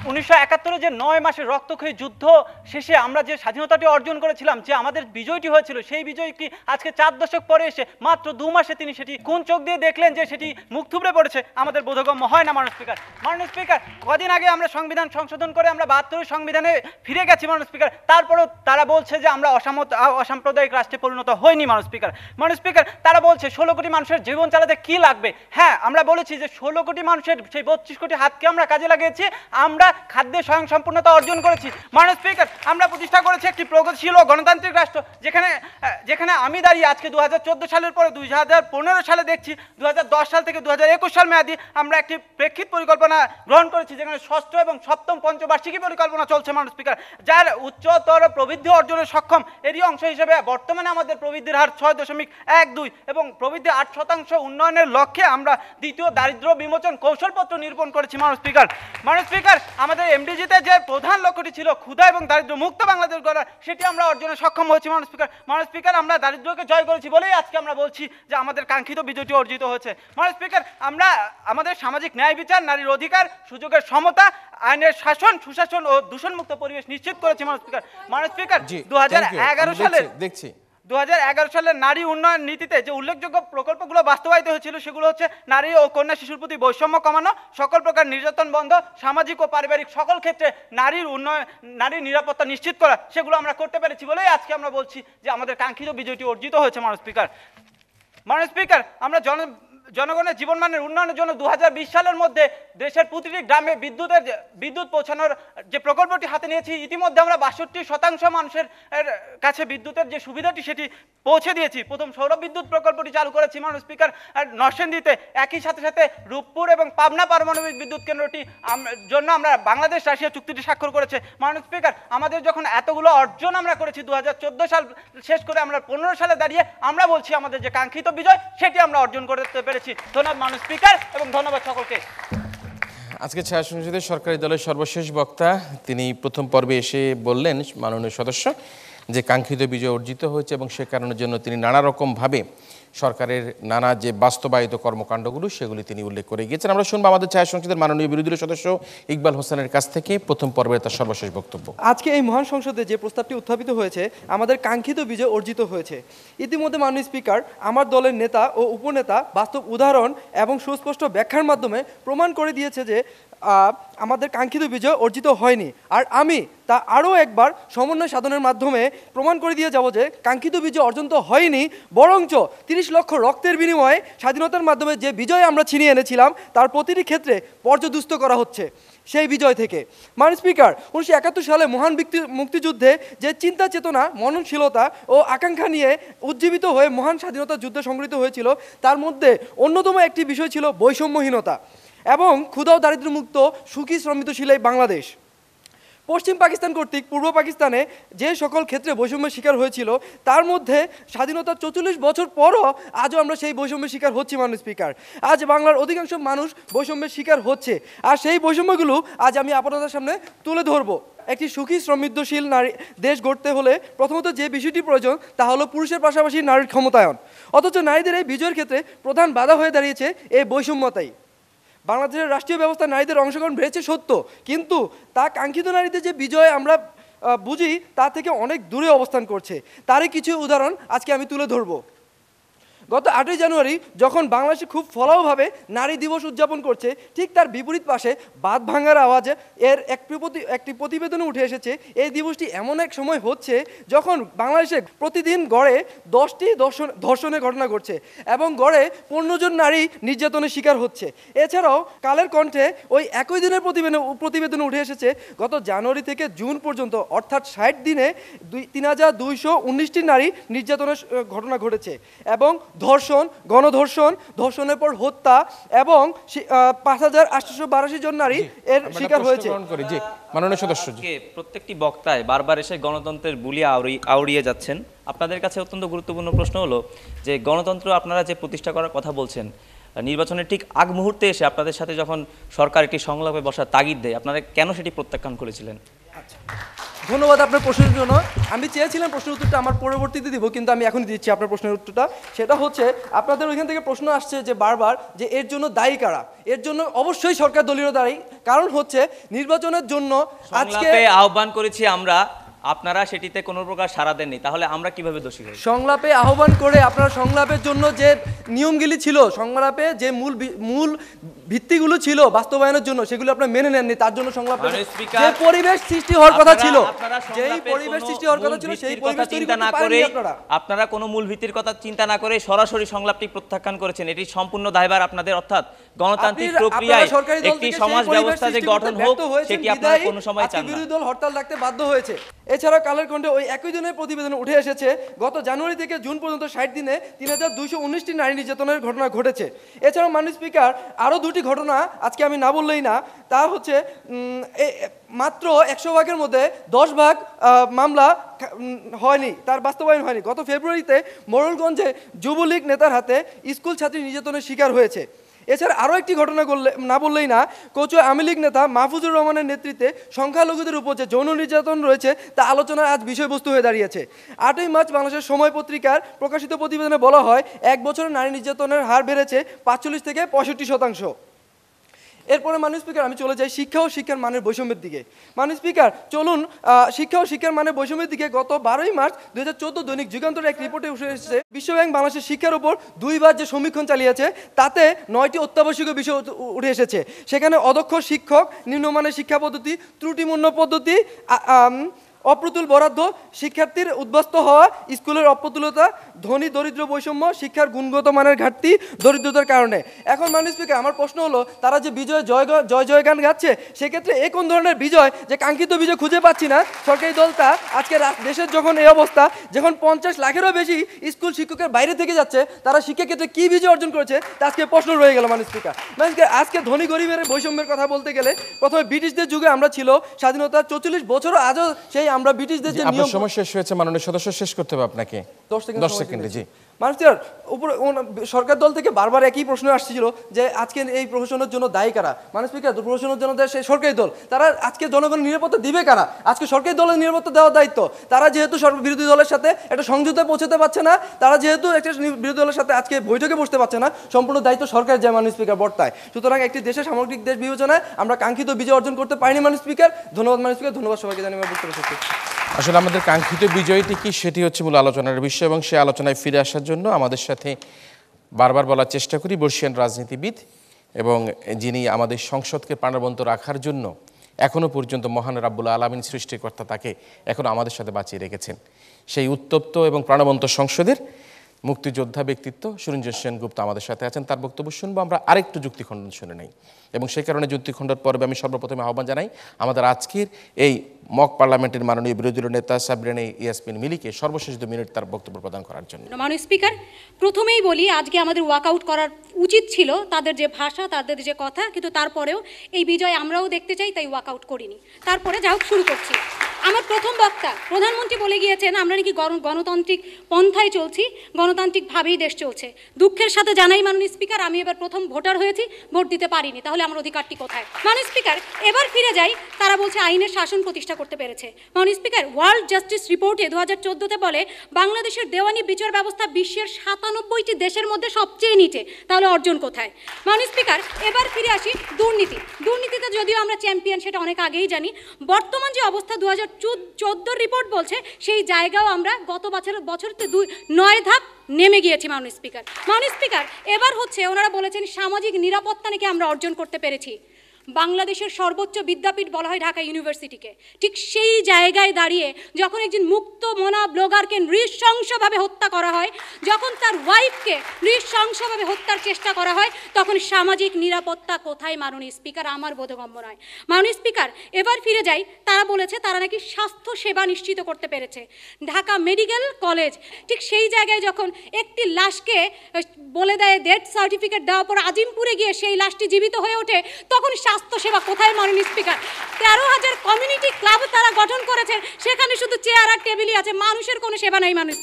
1971 যে 9 মাসের রক্তক্ষয়ী যুদ্ধ শেষে আমরা যে স্বাধীনতাটি অর্জন করেছিলাম, যে আমাদের বিজয়টি হয়েছিল, সেই বিজয় কি আজকে 4 দশক পরে এসে মাত্র 2 মাসে তিনি সেটি কোন চোখ দিয়ে দেখলেন যে সেটি মুখ থুবড়ে পড়েছে, আমাদের বোধগম্য হয় না। মাননীয় স্পিকার, কদিন আগে আমরা সংবিধান সংশোধন করে আমরা 72 সংবিধানে ফিরে গেছি। মাননীয় স্পিকার, তারপরেও তারা বলছে যে আমরা অসাম্প্রদায়িক রাষ্ট্রে পরিণত হইনি। মাননীয় স্পিকার, তারা বলছে 16 কোটি মানুষের জীবন চালাতে কি লাগবে। হ্যাঁ, আমরা বলেছি যে 16 কোটি মানুষের সেই 32 কোটি হাতকে আমরা কাজে লাগিয়েছি, আমরা খাদ্যে স্বয়ংসম্পূর্ণতা অর্জন করেছি। মাননীয় স্পিকার, আমরা প্রতিষ্ঠা করেছি একটি প্রগতিশীল ও গণতান্ত্রিক রাষ্ট্র, যেখানে আমি দাঁড়িয়ে আজকে 2014 সালের পরে 2015 সালে দেখছি 2010 সাল থেকে 2021 সাল মেয়াদি আমরা একটি প্রেক্ষিত পরিকল্পনা গ্রহণ করেছি, যেখানে 6ষ্ঠ এবং 7ম পঞ্চবার্ষিকী পরিকল্পনা চলছে। মাননীয় স্পিকার, যার উচ্চতর প্রবৃদ্ধি অর্জনের সক্ষম, এরই অংশ হিসেবে বর্তমানে আমাদের প্রবৃদ্ধির হার 6.12 এবং প্রবৃদ্ধি 8% উন্নয়নের লক্ষ্যে আমরা দ্বিতীয় দারিদ্র্য বিমোচন কৌশলপত্র নিরূপণ করেছি। মাননীয় স্পিকার, আমাদের এমডিজিতে যে প্রধান লক্ষ্যটি ছিল ক্ষুধা এবং দারিদ্র্য মুক্ত বাংলাদেশ গড়ার, সেটি আমরা অর্জনে সক্ষম হয়েছি। মাননীয় স্পিকার, আমরা দারিদ্র্যকে জয় করেছি বলেই আজকে আমরা বলছি যে আমাদের কাঙ্ক্ষিত বিজয়টি অর্জিত হয়েছে। মাননীয় স্পিকার, আমরা আমাদের সামাজিক ন্যায় বিচার, নারীর অধিকার, সুযোগের সমতা, আইনের শাসন, সুশাসন ও দূষণমুক্ত পরিবেশ নিশ্চিত করেছি। মাননীয় স্পিকার, 2011 সালের নারী উন্নয়ন নীতিতে যে উল্লেখযোগ্য প্রকল্পগুলো বাস্তবায়িত হয়েছিল সেগুলো হচ্ছে নারী ও কন্যা শিশুর প্রতি বৈষম্য কমানো, সকল প্রকার নির্যাতন বন্ধ, সামাজিক ও পারিবারিক সকল ক্ষেত্রে নারীর উন্নয়ন, নারীর নিরাপত্তা নিশ্চিত করা, সেগুলো আমরা করতে পেরেছি বলেই আজকে আমরা বলছি যে আমাদের কাঙ্ক্ষিত বিজয়টি অর্জিত হয়েছে। মাননীয় স্পিকার, আমরা জনগণের জীবনমানের উন্নয়নের জন্য 2020 সালের মধ্যে দেশের প্রতিটি গ্রামে বিদ্যুৎ পৌঁছানোর যে প্রকল্পটি হাতে নিয়েছি। ইতিমধ্যে আমরা 62% মানুষের কাছে বিদ্যুতের যে সুবিধাটি সেটি পৌঁছে দিয়েছি। প্রথম সৌর বিদ্যুৎ প্রকল্পটি চালু করেছি। মাননীয় স্পিকার, নরসিংদীতে একই সাথে রূপপুর এবং পাবনা পারমাণবিক বিদ্যুৎ কেন্দ্রটি জন্য আমরা বাংলাদেশ রাশিয়া চুক্তিটি স্বাক্ষর করেছে। মাননীয় স্পিকার, আমাদের যখন এতগুলো অর্জন আমরা করেছি, 2014 সাল শেষ করে আমরা 15 সালে দাঁড়িয়ে আমরা বলছি আমাদের যে কাঙ্ক্ষিত বিজয় সেটি আমরা অর্জন করতে পেরেছি। ধন্যবাদ মাননীয় স্পিকার এবং ধন্যবাদ সকলকে। আজকে ছায়া সংসদের সরকারি দলের সর্বশেষ বক্তা, তিনি প্রথম পর্বে এসে বললেন মাননীয় সদস্য, যে কাঙ্ক্ষিত বিজয় অর্জিত হয়েছে এবং সে কারণের জন্য তিনি নানা রকমভাবে সরকারের নানা যে বাস্তবায়িত কর্মকাণ্ডগুলো সেগুলি তিনি উল্লেখ করে গিয়েছেন। আমরা শুনবো আমাদের ছায়া সংসদের মাননীয় বিরোধী দলীয় সদস্য ইকবাল হোসেনের কাছ থেকে প্রথম পর্বের তার সর্বশেষ বক্তব্য। আজকে এই মহান সংসদে যে প্রস্তাবটি উত্থাপিত হয়েছে আমাদের কাঙ্ক্ষিত বিজয় অর্জিত হয়েছে। ইতিমধ্যে মাননীয় স্পিকার আমার দলের নেতা ও উপনেতা বাস্তব উদাহরণ এবং সুস্পষ্ট ব্যাখ্যার মাধ্যমে প্রমাণ করে দিয়েছে যে আমাদের কাঙ্ক্ষিত বিজয় অর্জিত হয়নি। আর আমি তা আরও একবার সমন্বয় সাধনের মাধ্যমে প্রমাণ করে দিয়ে যাব যে কাঙ্ক্ষিত বিজয় অর্জন তো হয়নি, বরঞ্চ 30 লক্ষ রক্তের বিনিময়ে স্বাধীনতার মাধ্যমে যে বিজয় আমরা ছিনিয়ে এনেছিলাম তার প্রতিটি ক্ষেত্রে পর্যদুস্ত করা হচ্ছে সেই বিজয় থেকে। মাননীয় স্পিকার, 1971 সালে মহান মুক্তিযুদ্ধে যে চিন্তা চেতনা, মননশীলতা ও আকাঙ্ক্ষা নিয়ে উজ্জীবিত হয়ে মহান স্বাধীনতা যুদ্ধ সংগঠিত হয়েছিল তার মধ্যে অন্যতম একটি বিষয় ছিল বৈষম্যহীনতা এবং ক্ষুধা ও দারিদ্র্যমুক্ত সুখী সমৃদ্ধশীল এই বাংলাদেশ। পশ্চিম পাকিস্তান কর্তৃক পূর্ব পাকিস্তানে যে সকল ক্ষেত্রে বৈষম্যের শিকার হয়েছিল তার মধ্যে স্বাধীনতার 44 বছর পরও আজও আমরা সেই বৈষম্যের শিকার হচ্ছি। মাননীয় স্পিকার, আজ বাংলার অধিকাংশ মানুষ বৈষম্যের শিকার হচ্ছে, আর সেই বৈষম্যগুলো আজ আমি আপনাদের সামনে তুলে ধরবো। একটি সুখী সমৃদ্ধশীল নারী দেশ গড়তে হলে প্রথমত যে বিষয়টি প্রয়োজন তা হলো পুরুষের পাশাপাশি নারীর ক্ষমতায়ন। অথচ নারীদের এই বিজয়ের ক্ষেত্রে প্রধান বাধা হয়ে দাঁড়িয়েছে এই বৈষম্যতাই। বাংলাদেশের রাষ্ট্রীয় ব্যবস্থা নারীদের অংশগ্রহণ বেড়েছে সত্য, কিন্তু তা কাঙ্ক্ষিত নারীদের যে বিজয় আমরা বুঝি তা থেকে অনেক দূরে অবস্থান করছে। তারই কিছু উদাহরণ আজকে আমি তুলে ধরবো। গত 8ই জানুয়ারি যখন বাংলাদেশে খুব ফলাওভাবে নারী দিবস উদযাপন করছে, ঠিক তার বিপরীত পাশে বাঁধ ভাঙার আওয়াজে এর একটি প্রতিবেদনে উঠে এসেছে এই দিবসটি এমন এক সময় হচ্ছে যখন বাংলাদেশে প্রতিদিন গড়ে 10টি ধর্ষণের ঘটনা ঘটছে এবং গড়ে 15 জন নারী নির্যাতনের শিকার হচ্ছে। এছাড়াও কালের কণ্ঠে ওই একই দিনের প্রতিবেদনে উঠে এসেছে গত জানুয়ারি থেকে জুন পর্যন্ত অর্থাৎ 60 দিনে 3219টি নারী নির্যাতনের ঘটনা ঘটেছে এবং ধর্ষণ, গণধর্ষণ, ধর্ষণের পর হত্যা এবং 5882 জন নারী এর শিকার হয়েছে। প্রত্যেকটি বক্তায় বারবার এসে গণতন্ত্রের বুলি আউড়িয়ে যাচ্ছেন। আপনাদের কাছে অত্যন্ত গুরুত্বপূর্ণ প্রশ্ন হলো যে গণতন্ত্র আপনারা যে প্রতিষ্ঠা করার কথা বলছেন, নির্বাচনের ঠিক আগ মুহূর্তে এসে আপনাদের সাথে যখন সরকার একটি সংলাপে বসার তাগিদ দেয়, আপনারা কেন সেটি প্রত্যাখ্যান করেছিলেন? আচ্ছা, ধন্যবাদ আপনার প্রশ্নের জন্য। আমি চেয়েছিলাম প্রশ্নের উত্তরটা আমার পরবর্তীতে দিব, কিন্তু আমি এখনই দিচ্ছি আপনার প্রশ্নের উত্তরটা। সেটা হচ্ছে আপনাদের ওইখান থেকে প্রশ্ন আসছে যে বারবার যে এর জন্য দায়ী কারা। এর জন্য অবশ্যই সরকার দলীয় দায়ী, কারণ হচ্ছে নির্বাচনের জন্য আজকে আহ্বান করেছি আমরা, আপনারা সেটিতে কোনো প্রকার সাড়া দেননি, তাহলে আমরা কিভাবে দোষী হই? সংলাপে আহ্বান করে আপনার সংলাপের জন্য যে নিয়মগুলি ছিল, সংলাপে যে মূল ভিত্তিগুলো ছিল বাস্তবায়নের জন্য, সেগুলো আপনারা মেনে নেননি। তার জন্য সংলাপে যে পরিবেশ সৃষ্টি হওয়ার কথা ছিল, যেই পরিবেশ সৃষ্টি হওয়ার কথা ছিল সেই পরিবেশ চিন্তা না করে আপনারা কোনো মূল ভিত্তির কথা চিন্তা না করে সরাসরি সংলাপটি প্রত্যাখ্যান করেছেন। এটি সম্পূর্ণ দায়ভার আপনাদের, অর্থাৎ গণতান্ত্রিক প্রক্রিয়ায় একটি সমাজ ব্যবস্থা যে গঠন হোক সেটি আপনারা কোনো সময় চান না। বিরোধী দল হরতাল ডাকতে বাধ্য হয়েছে। এছাড়া কালের কণ্ঠে ওই একই দিনের প্রতিবেদনে উঠে এসেছে গত জানুয়ারি থেকে জুন পর্যন্ত 60 দিনে 3219টি নারী নির্যাতনের ঘটনা ঘটেছে। এছাড়াও মাননীয় স্পিকার আরও 2টি ঘটনা আজকে আমি না বললেই না, তা হচ্ছে মাত্র 100 ভাগের মধ্যে 10 ভাগ মামলা হয়নি, তার বাস্তবায়ন হয়নি। গত ফেব্রুয়ারিতে মোড়লগঞ্জে যুবলীগ নেতার হাতে স্কুল ছাত্রী নির্যাতনের শিকার হয়েছে। এছাড়া আরও একটি ঘটনা না বললেই না, কচুয়া আওয়ামী লীগ নেতা মাহফুজুর রহমানের নেতৃত্বে সংখ্যালঘুদের উপর যে যৌন নির্যাতন রয়েছে তা আলোচনার আজ বিষয়বস্তু হয়ে দাঁড়িয়েছে। 8ই মার্চ বাংলাদেশের সময় পত্রিকার প্রকাশিত প্রতিবেদনে বলা হয় 1 বছরে নারী নির্যাতনের হার বেড়েছে 45 থেকে 65%। এরপরে মাননীয় স্পিকার আমি চলে যাই শিক্ষা ও শিক্ষার মানের বৈষম্যের দিকে। মাননীয় স্পিকার চলুন শিক্ষা ও শিক্ষার মানের বৈষম্যের দিকে গত 12ই মার্চ 2014 দৈনিক যুগান্তরের এক রিপোর্টে উঠে এসেছে বিশ্বব্যাংক বাংলাদেশের শিক্ষার উপর 2বার যে সমীক্ষণ চালিয়েছে তাতে 9টি অত্যাবশ্যকীয় বিষয় উঠে এসেছে। সেখানে অদক্ষ শিক্ষক, নিম্নমানের শিক্ষা পদ্ধতি, ত্রুটিপূর্ণ পদ্ধতি, অপ্রতুল বরাদ্দ, শিক্ষার্থীর উদ্বাস্ত হওয়া, স্কুলের অপ্রতুলতা, ধনী দরিদ্র বৈষম্য, শিক্ষার গুণগত মানের ঘাটতি, দরিদ্রতার কারণে। এখন মাননীয় স্পিকার আমার প্রশ্ন হলো, তারা যে বিজয় জয় গান গাচ্ছে সেক্ষেত্রে এ কোন ধরনের বিজয়, যে কাঙ্ক্ষিত বিজয় খুঁজে পাচ্ছি না। সরকারি দলটা আজকে দেশের যখন এই অবস্থা, যখন 50 লাখেরও বেশি স্কুল শিক্ষকের বাইরে থেকে যাচ্ছে, তারা শিক্ষাক্ষেত্রে কী বিজয় অর্জন করেছে তা আজকে প্রশ্ন রয়ে গেল। মাননীয় স্পিকার আজকে ধনী গরিবের বৈষম্যের কথা বলতে গেলে প্রথমে ব্রিটিশদের যুগে আমরা ছিল, স্বাধীনতার 44 বছরও আজও সেই আমরা ব্রিটিশদের যে আপনার নিয়ম সময় শেষ হয়েছে মাননীয় সদস্য, শেষ করতে হবে আপনাকে 10 সেকেন্ডে। জি, মানুষ উপরে সরকার দল থেকে বারবার একই প্রশ্ন আসছিল যে আজকে এই প্রশাসনের জন্য দায়ী কারা। মানুষ স্পিকার, প্রশাসনের জন্য সেই সরকারি দল, তারা আজকে জনগণের নিরাপত্তা দিবে কারা? আজকে সরকারি দলের নিরাপত্তা দেওয়ার দায়িত্ব। তারা যেহেতু বিরোধী দলের সাথে একটা সমঝোতায় পৌঁছতে পারছে না, তারা যেহেতু একটা বিরোধী দলের সাথে আজকে বৈঠকে বসতে পারছে না, সম্পূর্ণ দায়িত্ব সরকার যায় মানুষ স্পিকার বর্তায়। সুতরাং একটি দেশের সামগ্রিক দেশ বিবেচনায় আমরা কাঙ্ক্ষিত বিজয় অর্জন করতে পারিনি মানুষ স্পিকার। ধন্যবাদ মানুষ স্পিকার, ধন্যবাদ সবাইকে জানিয়ে আমার বক্তব্য শেষ করছি। আসলে আমাদের কাঙ্ক্ষিত বিজয়টি কি সেটি হচ্ছে মূল আলোচনার বিষয়, এবং সেই আলোচনায় ফিরে আসার জন্য আমাদের সাথে বারবার বলার চেষ্টা করি বর্ষিয়ান রাজনীতিবিদ এবং যিনি আমাদের সংসদকে প্রাণবন্ত রাখার জন্য এখনও পর্যন্ত মহান রাব্বুল আলামিন সৃষ্টিকর্তা তাকে এখনও আমাদের সাথে বাঁচিয়ে রেখেছেন, সেই উত্তপ্ত এবং প্রাণবন্ত সংসদের মুক্তিযোদ্ধা ব্যক্তিত্ব সুরঞ্জন সেনগুপ্ত আমাদের সাথে আছেন। তার বক্তব্য শুনবো। আমরা আরেকটু যুক্তিখণ্ডন শুনে নেই, এবং সেই কারণে যুক্তিখণ্ডন পর্বে আমি সর্বপ্রথমে আহ্বান জানাই আমাদের আজকের এই মক পার্লামেন্টের মাননীয় বিরোধী দলীয় নেতা সাবরিনা ইয়াসমিন মিলিকে সর্বশেষ 2 মিনিট তার বক্তব্য প্রদান করার জন্য। মাননীয় স্পিকার, প্রথমেই বলি আজকে আমাদের ওয়াকআউট করার উচিত ছিল, তাদের যে ভাষা, তাদের যে কথা, কিন্তু তারপরেও এই বিজয় আমরাও দেখতে চাই, তাই ওয়াকআউট করিনি। তারপরে যা হোক শুরু করছি। আমার প্রথম বক্তা প্রধানমন্ত্রী বলে গিয়েছেন আমরা নাকি গণতান্ত্রিক পন্থায় চলছি, গণতান্ত্রিকভাবেই দেশ চলছে। দুঃখের সাথে জানাই মাননীয় স্পিকার, আমি এবার প্রথম ভোটার হয়েছি, ভোট দিতে পারিনি, তাহলে আমার অধিকারটি কোথায়? মাননীয় স্পিকার, এবার ফিরে যাই। তারা বলছে আইনের শাসন প্রতিষ্ঠা করতে পেরেছে। মাননীয় স্পিকার, ওয়ার্ল্ড জাস্টিস রিপোর্টে 2014-তে বলে বাংলাদেশের দেওয়ানি বিচার ব্যবস্থা বিশ্বের 97টি দেশের মধ্যে সবচেয়ে নিচে, তাহলে অর্জন কোথায়? মাননীয় স্পিকার, এবার ফিরে আসি দুর্নীতিতে যদিও আমরা চ্যাম্পিয়ন, সেটা অনেক আগেই জানি। বর্তমান যে অবস্থা 2014 রিপোর্ট বলছে, সেই জায়গাও আমরা গত বছরতে 9 ধাপ নেমে গিয়েছি। মাননীয় স্পিকার, এবার হচ্ছে ওনারা বলেছেন সামাজিক নিরাপত্তা নাকি আমরা অর্জন করতে পেরেছি। বাংলাদেশের সর্বোচ্চ বিদ্যাপীঠ বলা হয় ঢাকা ইউনিভার্সিটিকে। ঠিক সেই জায়গায় দাঁড়িয়ে যখন একজন মুক্ত মনা ব্লগারকে নৃশংসভাবে হত্যা করা হয়, যখন তার ওয়াইফকে নৃশংসভাবে হত্যার চেষ্টা করা হয়, তখন সামাজিক নিরাপত্তা কোথায়? মাননীয় স্পিকার, আমার বোধগম্য নয়। মাননীয় স্পিকার, এবার ফিরে যাই। তারা বলেছে তারা নাকি স্বাস্থ্য সেবা নিশ্চিত করতে পেরেছে। ঢাকা মেডিকেল কলেজ, ঠিক সেই জায়গায় যখন একটি লাশকে বলে দেয় ডেথ সার্টিফিকেট দেওয়ার পর আজিমপুরে গিয়ে সেই লাশটি জীবিত হয়ে ওঠে, তখন স্বাস্থ্যসেবা কোথায়? মাননীয় স্পিকার, 13,000 কমিউনিটি ক্লাব তারা গঠন করেছেন, সেখানে শুধু চেয়ার আর টেবিলই আছে, মানুষের কোনো সেবা নাই। মাননীয়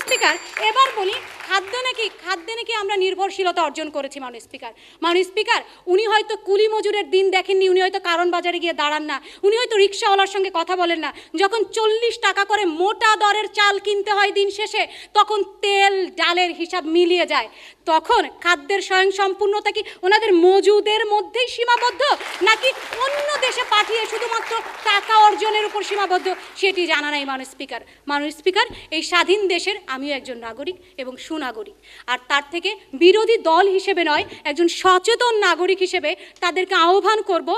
স্পিকার, এবার বলি খাদ্যে নাকি আমরা নির্ভরশীলতা অর্জন করেছি। মাননীয় স্পিকার, উনি হয়তো কুলি মজুরের দিন দেখেননি, উনি হয়তো কারণ বাজারে গিয়ে দাঁড়ান না, উনি হয়তো রিক্সাওয়ালার সঙ্গে কথা বলেন না। যখন 40 টাকা করে মোটা দরের চাল কিনতে হয় দিন শেষে, তখন তেল ডালের হিসাব মিলিয়ে যায়। তখন খাদ্যের স্বয়ংসম্পূর্ণতা কি ওনাদের মজুদের মধ্যেই সীমাবদ্ধ, নাকি অন্য দেশে পাঠিয়ে শুধুমাত্র টাকা অর্জনের উপর সীমাবদ্ধ, সেটি জানা নাই। মাননীয় স্পিকার, এই স্বাধীন দেশের আমিও একজন নাগরিক এবং সুনাগরিক, আর তার থেকে বিরোধী দল হিসেবে নয়, একজন সচেতন নাগরিক হিসেবে তাদেরকে আহ্বান করব,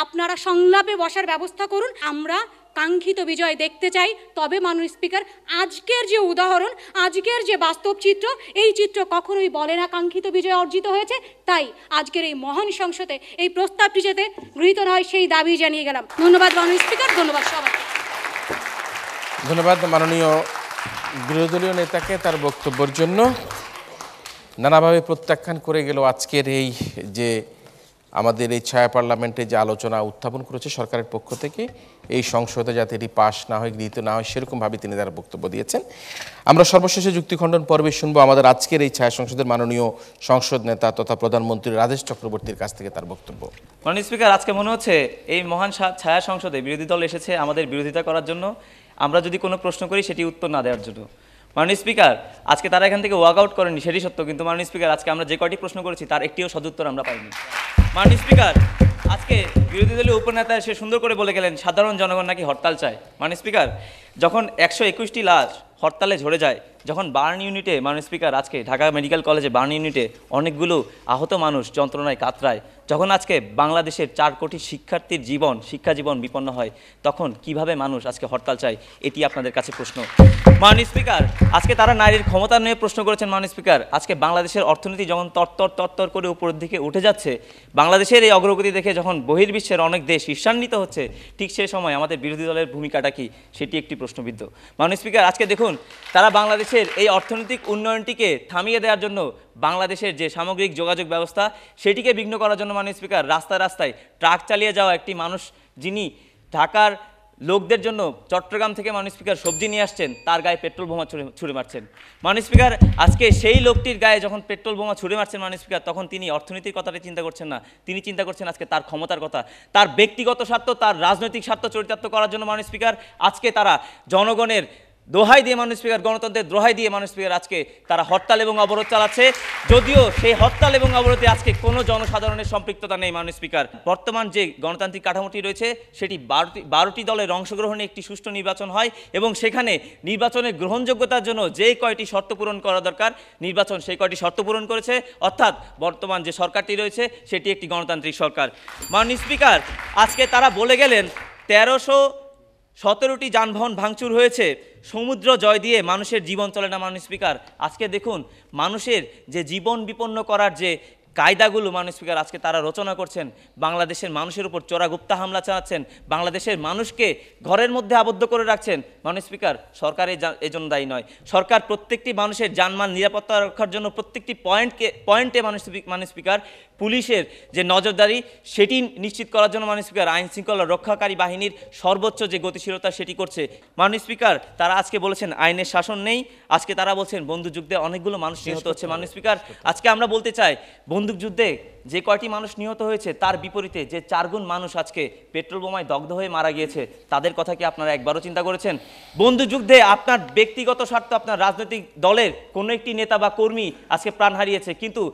আপনারা সংলাপে বসার ব্যবস্থা করুন। আমরা কাঙ্ক্ষিত বিজয় দেখতে চাই। তবে মাননীয় স্পিকার, আজকের যে উদাহরণ, আজকের যে বাস্তব চিত্র, এই চিত্র কখনোই বলে না কাঙ্ক্ষিত বিজয় অর্জিত হয়েছে। তাই আজকের এই মহান সংসদে এই প্রস্তাবটি যাতে গৃহীত নয়, সেই দাবি জানিয়ে গেলাম। ধন্যবাদ মাননীয় স্পিকার, ধন্যবাদ সবাইকে। ধন্যবাদ মাননীয় বিরোধী দলীয় নেতাকে তার বক্তব্যের জন্য। নানাভাবে প্রত্যাখ্যান করে গেল আজকের এই যে আমাদের এই ছায়া পার্লামেন্টে যে আলোচনা উত্থাপন করেছে সরকারের পক্ষ থেকে, এই সংসদে যাতে এটি পাশ না হয়, গৃহীত না হয়, সেরকমভাবে তিনি তার বক্তব্য দিয়েছেন। আমরা সর্বশেষে যুক্তিখণ্ডন পর্বে শুনবো আমাদের আজকের এই ছায়া সংসদের মাননীয় সংসদ নেতা তথা প্রধানমন্ত্রী রাজেশ চক্রবর্তীর কাছ থেকে তার বক্তব্য। মাননীয় স্পিকার, আজকে মনে হচ্ছে এই মহান ছায়া সংসদে বিরোধী দল এসেছে আমাদের বিরোধিতা করার জন্য, আমরা যদি কোনো প্রশ্ন করি সেটি উত্তর না দেওয়ার জন্য। মাননীয় স্পিকার, আজকে তারা এখান থেকে ওয়াকআউট করেনি সেটি সত্য, কিন্তু মাননীয় স্পিকার, আজকে আমরা যে কয়টি প্রশ্ন করেছি তার একটিও সদুত্তর আমরা পাইনি। মাননীয় স্পিকার, আজকে বিরোধী দলীয় উপনেতা সে সুন্দর করে বলে গেলেন সাধারণ জনগণ নাকি হরতাল চায়। মাননীয় স্পিকার, যখন 121টি লাশ হরতালে ঝরে যায়, যখন বার্ন ইউনিটে, মাননীয় স্পিকার, আজকে ঢাকা মেডিকেল কলেজে বার্ন ইউনিটে অনেকগুলো আহত মানুষ যন্ত্রণায় কাতরায়, যখন আজকে বাংলাদেশের 4 কোটি শিক্ষার্থীর শিক্ষা জীবন বিপন্ন হয়, তখন কিভাবে মানুষ আজকে হরতাল চায়, এটি আপনাদের কাছে প্রশ্ন। মাননীয় স্পিকার, আজকে তারা নারীর ক্ষমতা নিয়ে প্রশ্ন করেছেন। মাননীয় স্পিকার, আজকে বাংলাদেশের অর্থনীতি যখন তরতর করে উপরের দিকে উঠে যাচ্ছে, বাংলাদেশের এই অগ্রগতি দেখে যখন বহির্বিশ্বের অনেক দেশ ঈর্ষান্বিত হচ্ছে, ঠিক সেই সময় আমাদের বিরোধী দলের ভূমিকাটা কি, সেটি একটি প্রশ্নবিদ্ধ। মাননীয় স্পিকার, আজকে দেখুন তারা বাংলাদেশের এই অর্থনৈতিক উন্নয়নটিকে থামিয়ে দেওয়ার জন্য, বাংলাদেশের যে সামগ্রিক যোগাযোগ ব্যবস্থা সেটিকে বিঘ্ন করার জন্য মাননীয় স্পিকার রাস্তায় রাস্তায় ট্রাক চালিয়ে যাওয়া একটি মানুষ, যিনি ঢাকার লোকদের জন্য চট্টগ্রাম থেকে মাননীয় স্পিকার সবজি নিয়ে আসছেন, তার গায়ে পেট্রোল বোমা ছুড়ে মারছেন। মাননীয় স্পিকার, আজকে সেই লোকটির গায়ে যখন পেট্রোল বোমা ছুড়ে মারছেন মাননীয় স্পিকার, তখন তিনি অর্থনীতির কথাটা চিন্তা করছেন না, তিনি চিন্তা করছেন আজকে তার ক্ষমতার কথা, তার ব্যক্তিগত স্বার্থ, তার রাজনৈতিক স্বার্থ চরিতার্থ করার জন্য মাননীয় স্পিকার আজকে তারা জনগণের দোহাই দিয়ে মাননীয় স্পিকার, গণতন্ত্রের দোহাই দিয়ে মাননীয় স্পিকার আজকে তারা হরতাল এবং অবরোধ চালাচ্ছে। যদিও সেই হরতাল এবং অবরোধে আজকে কোনো জনসাধারণের সম্পৃক্ততা নেই মাননীয় স্পিকার। বর্তমান যে গণতান্ত্রিক কাঠামোটি রয়েছে সেটি 12টি দলের অংশগ্রহণে একটি সুষ্ঠু নির্বাচন হয় এবং সেখানে নির্বাচনের গ্রহণযোগ্যতার জন্য যে কয়টি শর্ত পূরণ করা দরকার নির্বাচন সেই কয়টি শর্ত পূরণ করেছে, অর্থাৎ বর্তমান যে সরকারটি রয়েছে সেটি একটি গণতান্ত্রিক সরকার। মাননীয় স্পিকার, আজকে তারা বলে গেলেন 1317টি যানবাহন ভাঙচুর হয়েছে, সমুদ্র জয় দিয়ে মানুষের জীবন চলে না মাননীয় স্পিকার। আজকে দেখুন মানুষের যে জীবন বিপন্ন করার যে কায়দাগুলো মাননীয় স্পিকার আজকে তারা রচনা করছেন, বাংলাদেশের মানুষের উপর চোরাগুপ্তা হামলা চালাচ্ছেন, বাংলাদেশের মানুষকে ঘরের মধ্যে আবদ্ধ করে রাখছেন। মাননীয় স্পিকার, সরকার এজন্য দায়ী নয়, সরকার প্রত্যেকটি মানুষের জানমাল নিরাপত্তা রক্ষার জন্য প্রত্যেকটি পয়েন্টে মাননীয় স্পিকার পুলিশের যে নজরদারি সেটি নিশ্চিত করার জন্য মাননীয় স্পিকার আইন শৃঙ্খলা রক্ষাকারী বাহিনীর সর্বোচ্চ যে গতিশীলতা সেটি করছে। মাননীয় স্পিকার, তারা আজকে বলেছেন আইনের শাসন নেই, আজকে তারা বলছেন বন্দুকযুদ্ধে অনেকগুলো মানুষ নিহত হচ্ছে। মাননীয় স্পিকার, আজকে আমরা বলতে চাই বন্দুকযুদ্ধে যে কয়টি মানুষ নিহত হয়েছে তার বিপরীতে যে 4 গুণ মানুষ আজকে পেট্রোল বোমায় দগ্ধ হয়ে মারা গিয়েছে, তাদের কথা কি আপনারা একবারও চিন্তা করেছেন? বন্দুকযুদ্ধে আপনার ব্যক্তিগত স্বার্থ, আপনার রাজনৈতিক দলের কোনো একটি নেতা বা কর্মী আজকে প্রাণ হারিয়েছে, কিন্তু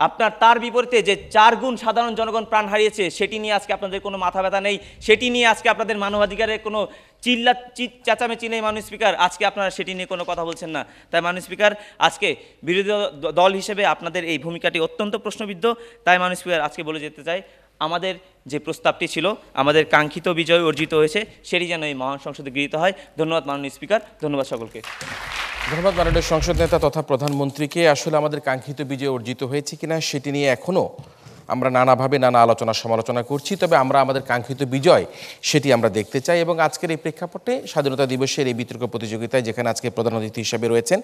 আপনার তার বিপরীতে যে 4 গুণ সাধারণ জনগণ প্রাণ হারিয়েছে সেটি নিয়ে আজকে আপনাদের কোনো মাথা ব্যথা নেই, সেটি নিয়ে আজকে আপনাদের মানবাধিকারের কোনো চেঁচামেচি নেই। মাননীয় স্পিকার, আজকে আপনারা সেটি নিয়ে কোনো কথা বলছেন না। তাই মাননীয় স্পিকার, আজকে বিরোধী দল হিসেবে আপনাদের এই ভূমিকাটি অত্যন্ত প্রশ্নবিদ্ধ। তাই মাননীয় স্পিকার, আজকে বলে যেতে চাই আমাদের যে প্রস্তাবটি ছিল, আমাদের কাঙ্ক্ষিত বিজয় অর্জিত হয়েছে, সেটি যেন এই মহান সংসদে গৃহীত হয়। ধন্যবাদ মাননীয় স্পিকার, ধন্যবাদ সকলকে। ধন্যবাদ মাননীয় সংসদ নেতা তথা প্রধানমন্ত্রীকে। আসলে আমাদের কাঙ্ক্ষিত বিজয় অর্জিত হয়েছে কিনা সেটি নিয়ে এখনও আমরা নানাভাবে নানা আলোচনা সমালোচনা করছি, তবে আমরা আমাদের কাঙ্ক্ষিত বিজয় সেটি আমরা দেখতে চাই। এবং আজকের এই প্রেক্ষাপটে স্বাধীনতা দিবসের এই বিতর্ক প্রতিযোগিতায় যেখানে আজকে প্রধান অতিথি হিসেবে রয়েছেন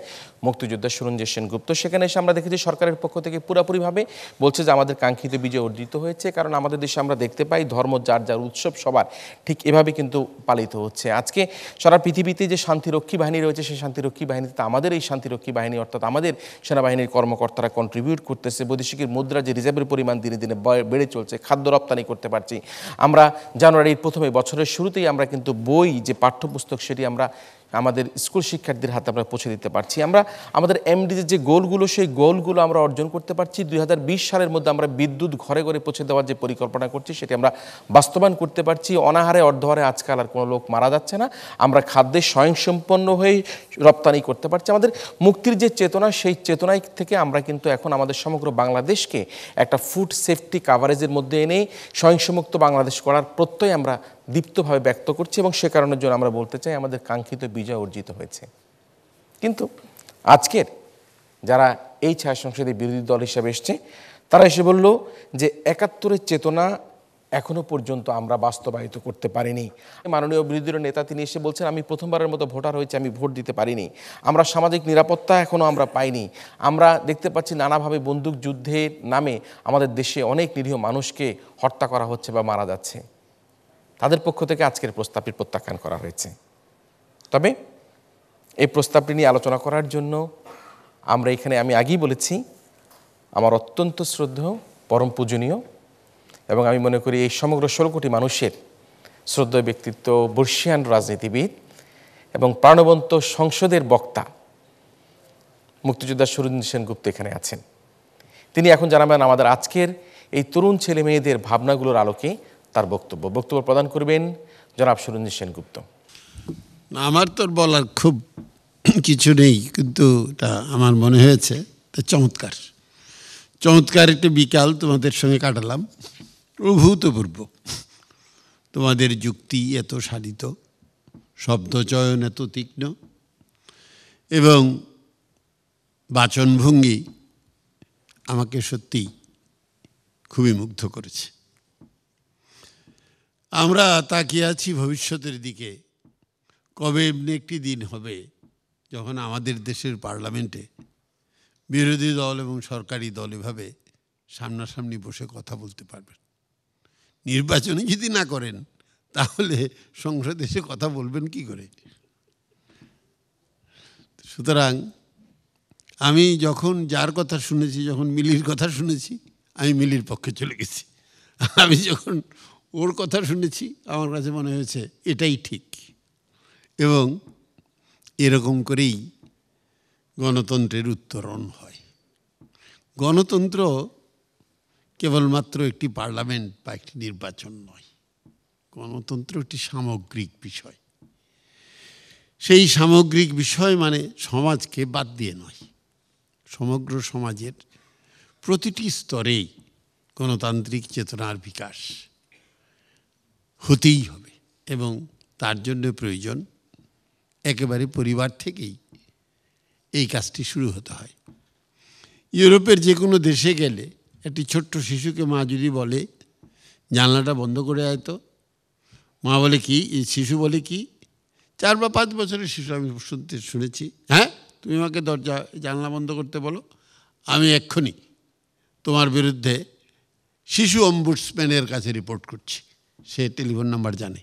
মুক্তিযোদ্ধা সুরঞ্জিত সেনগুপ্ত, সেখানে এসে আমরা দেখেছি সরকারের পক্ষ থেকে পুরোপুরিভাবে বলছে যে আমাদের কাঙ্ক্ষিত বিজয় অর্জিত হয়েছে। কারণ আমাদের দেশে আমরা দেখতে পাই ধর্ম যার যার উৎসব সবার ঠিক এভাবে কিন্তু পালিত হচ্ছে। আজকে সারা পৃথিবীতে যে শান্তিরক্ষী বাহিনী রয়েছে সেই শান্তিরক্ষী বাহিনীতে আমাদের এই শান্তিরক্ষী বাহিনী অর্থাৎ আমাদের সেনাবাহিনীর কর্মকর্তারা কন্ট্রিবিউট করতেছে। বৈদেশিক মুদ্রা যে রিজার্ভের পরিমাণ দিনে দিনে বেড়ে চলছে, খাদ্য রপ্তানি করতে পারছি আমরা। জানুয়ারির প্রথমে বছরের শুরুতেই আমরা কিন্তু বই যে পাঠ্যপুস্তক সেটি আমরা আমাদের স্কুল শিক্ষার্থীদের হাতে আমরা পৌঁছে দিতে পারছি। আমরা আমাদের এমডিজির যে গোলগুলো সেই গোলগুলো আমরা অর্জন করতে পারছি। 2020 সালের মধ্যে আমরা বিদ্যুৎ ঘরে ঘরে পৌঁছে দেওয়ার যে পরিকল্পনা করছি সেটি আমরা বাস্তবায়ন করতে পারছি। অনাহারে অর্ধহারে আজকাল আর কোনো লোক মারা যাচ্ছে না। আমরা খাদ্যে স্বয়ংসম্পন্ন হয়ে রপ্তানি করতে পারছি। আমাদের মুক্তির যে চেতনা সেই চেতনায় থেকে আমরা কিন্তু এখন আমাদের সমগ্র বাংলাদেশকে একটা ফুড সেফটি কাভারেজের মধ্যে এনে সহিংসমুক্ত বাংলাদেশ করার প্রত্যয় আমরা দীপ্তভাবে ব্যক্ত করছি এবং সে কারণের জন্য আমরা বলতে চাই আমাদের কাঙ্ক্ষিত বিজয় অর্জিত হয়েছে। কিন্তু আজকের যারা এই ছায়া সংসদে বিরোধী দল হিসেবে এসছে তারা এসে বলল যে 71-এর চেতনা এখনো পর্যন্ত আমরা বাস্তবায়িত করতে পারিনি। মাননীয় বিরোধী দলের নেতা তিনি এসে বলছেন আমি প্রথমবারের মতো ভোটার হয়েছে, আমি ভোট দিতে পারিনি, আমরা সামাজিক নিরাপত্তা এখনও আমরা পাইনি, আমরা দেখতে পাচ্ছি নানাভাবে বন্দুক যুদ্ধের নামে আমাদের দেশে অনেক নিরীহ মানুষকে হত্যা করা হচ্ছে বা মারা যাচ্ছে। তাদের পক্ষ থেকে আজকের প্রস্তাবটি প্রত্যাখ্যান করা হয়েছে। তবে এই প্রস্তাবটি নিয়ে আলোচনা করার জন্য আমরা এখানে আমি আগেই বলেছি আমার অত্যন্ত শ্রদ্ধেয় পরম পূজনীয় এবং আমি মনে করি এই সমগ্র 16 কোটি মানুষের শ্রদ্ধেয় ব্যক্তিত্ব, বর্ষিয়ান রাজনীতিবিদ এবং প্রাণবন্ত সংসদের বক্তা মুক্তিযোদ্ধা সুরঞ্জিত সেনগুপ্ত এখানে আছেন। তিনি এখন জানাবেন আমাদের আজকের এই তরুণ ছেলে মেয়েদের ভাবনাগুলোর আলোকে তার বক্তব্য প্রদান করবেন জনাব সুরঞ্জিত সেনগুপ্ত। আমার তো বলার খুব কিছু নেই, কিন্তু এটা আমার মনে হয়েছে চমৎকার একটি বিকাল তোমাদের সঙ্গে কাটালাম। অভূতপূর্ব তোমাদের যুক্তি এত শালিত, শব্দচয়ন এত তীক্ষ্ণ এবং বাচনভঙ্গি আমাকে সত্যি খুবই মুগ্ধ করেছে। আমরা তাকিয়ে আছি ভবিষ্যতের দিকে, কবে এমনি একটি দিন হবে যখন আমাদের দেশের পার্লামেন্টে বিরোধী দল এবং সরকারি দল এভাবে সামনাসামনি বসে কথা বলতে পারবেন। নির্বাচনে যদি না করেন তাহলে সংসদে এসে কথা বলবেন কি করে? সুতরাং আমি যখন যার কথা শুনেছি, যখন মিলির কথা শুনেছি, আমি মিলির পক্ষে চলে গেছি। আমি যখন ওর কথা শুনেছি, আমার কাছে মনে হয়েছে এটাই ঠিক। এবং এরকম করেই গণতন্ত্রের উত্তরণ হয়। গণতন্ত্র কেবলমাত্র একটি পার্লামেন্ট বা একটি নির্বাচন নয়, গণতন্ত্র একটি সামগ্রিক বিষয়। সেই সামগ্রিক বিষয় মানে সমাজকে বাদ দিয়ে নয়, সমগ্র সমাজের প্রতিটি স্তরেই গণতান্ত্রিক চেতনার বিকাশ হতেই হবে। এবং তার জন্য প্রয়োজন একেবারে পরিবার থেকেই এই কাজটি শুরু হতে হয়। ইউরোপের যে কোনো দেশে গেলে একটি ছোট্ট শিশুকে মা যদি বলে জানলাটা বন্ধ করে আয় তো, মা বলে কি, শিশু বলে কি, 4 বা 5 বছরের শিশু আমি শুনেছি, হ্যাঁ তুমি আমাকে জানলা বন্ধ করতে বলো, আমি এক্ষুনি তোমার বিরুদ্ধে শিশু অম্বুডসম্যানের কাছে রিপোর্ট করছি। সে টেলিফোন নাম্বার জানে।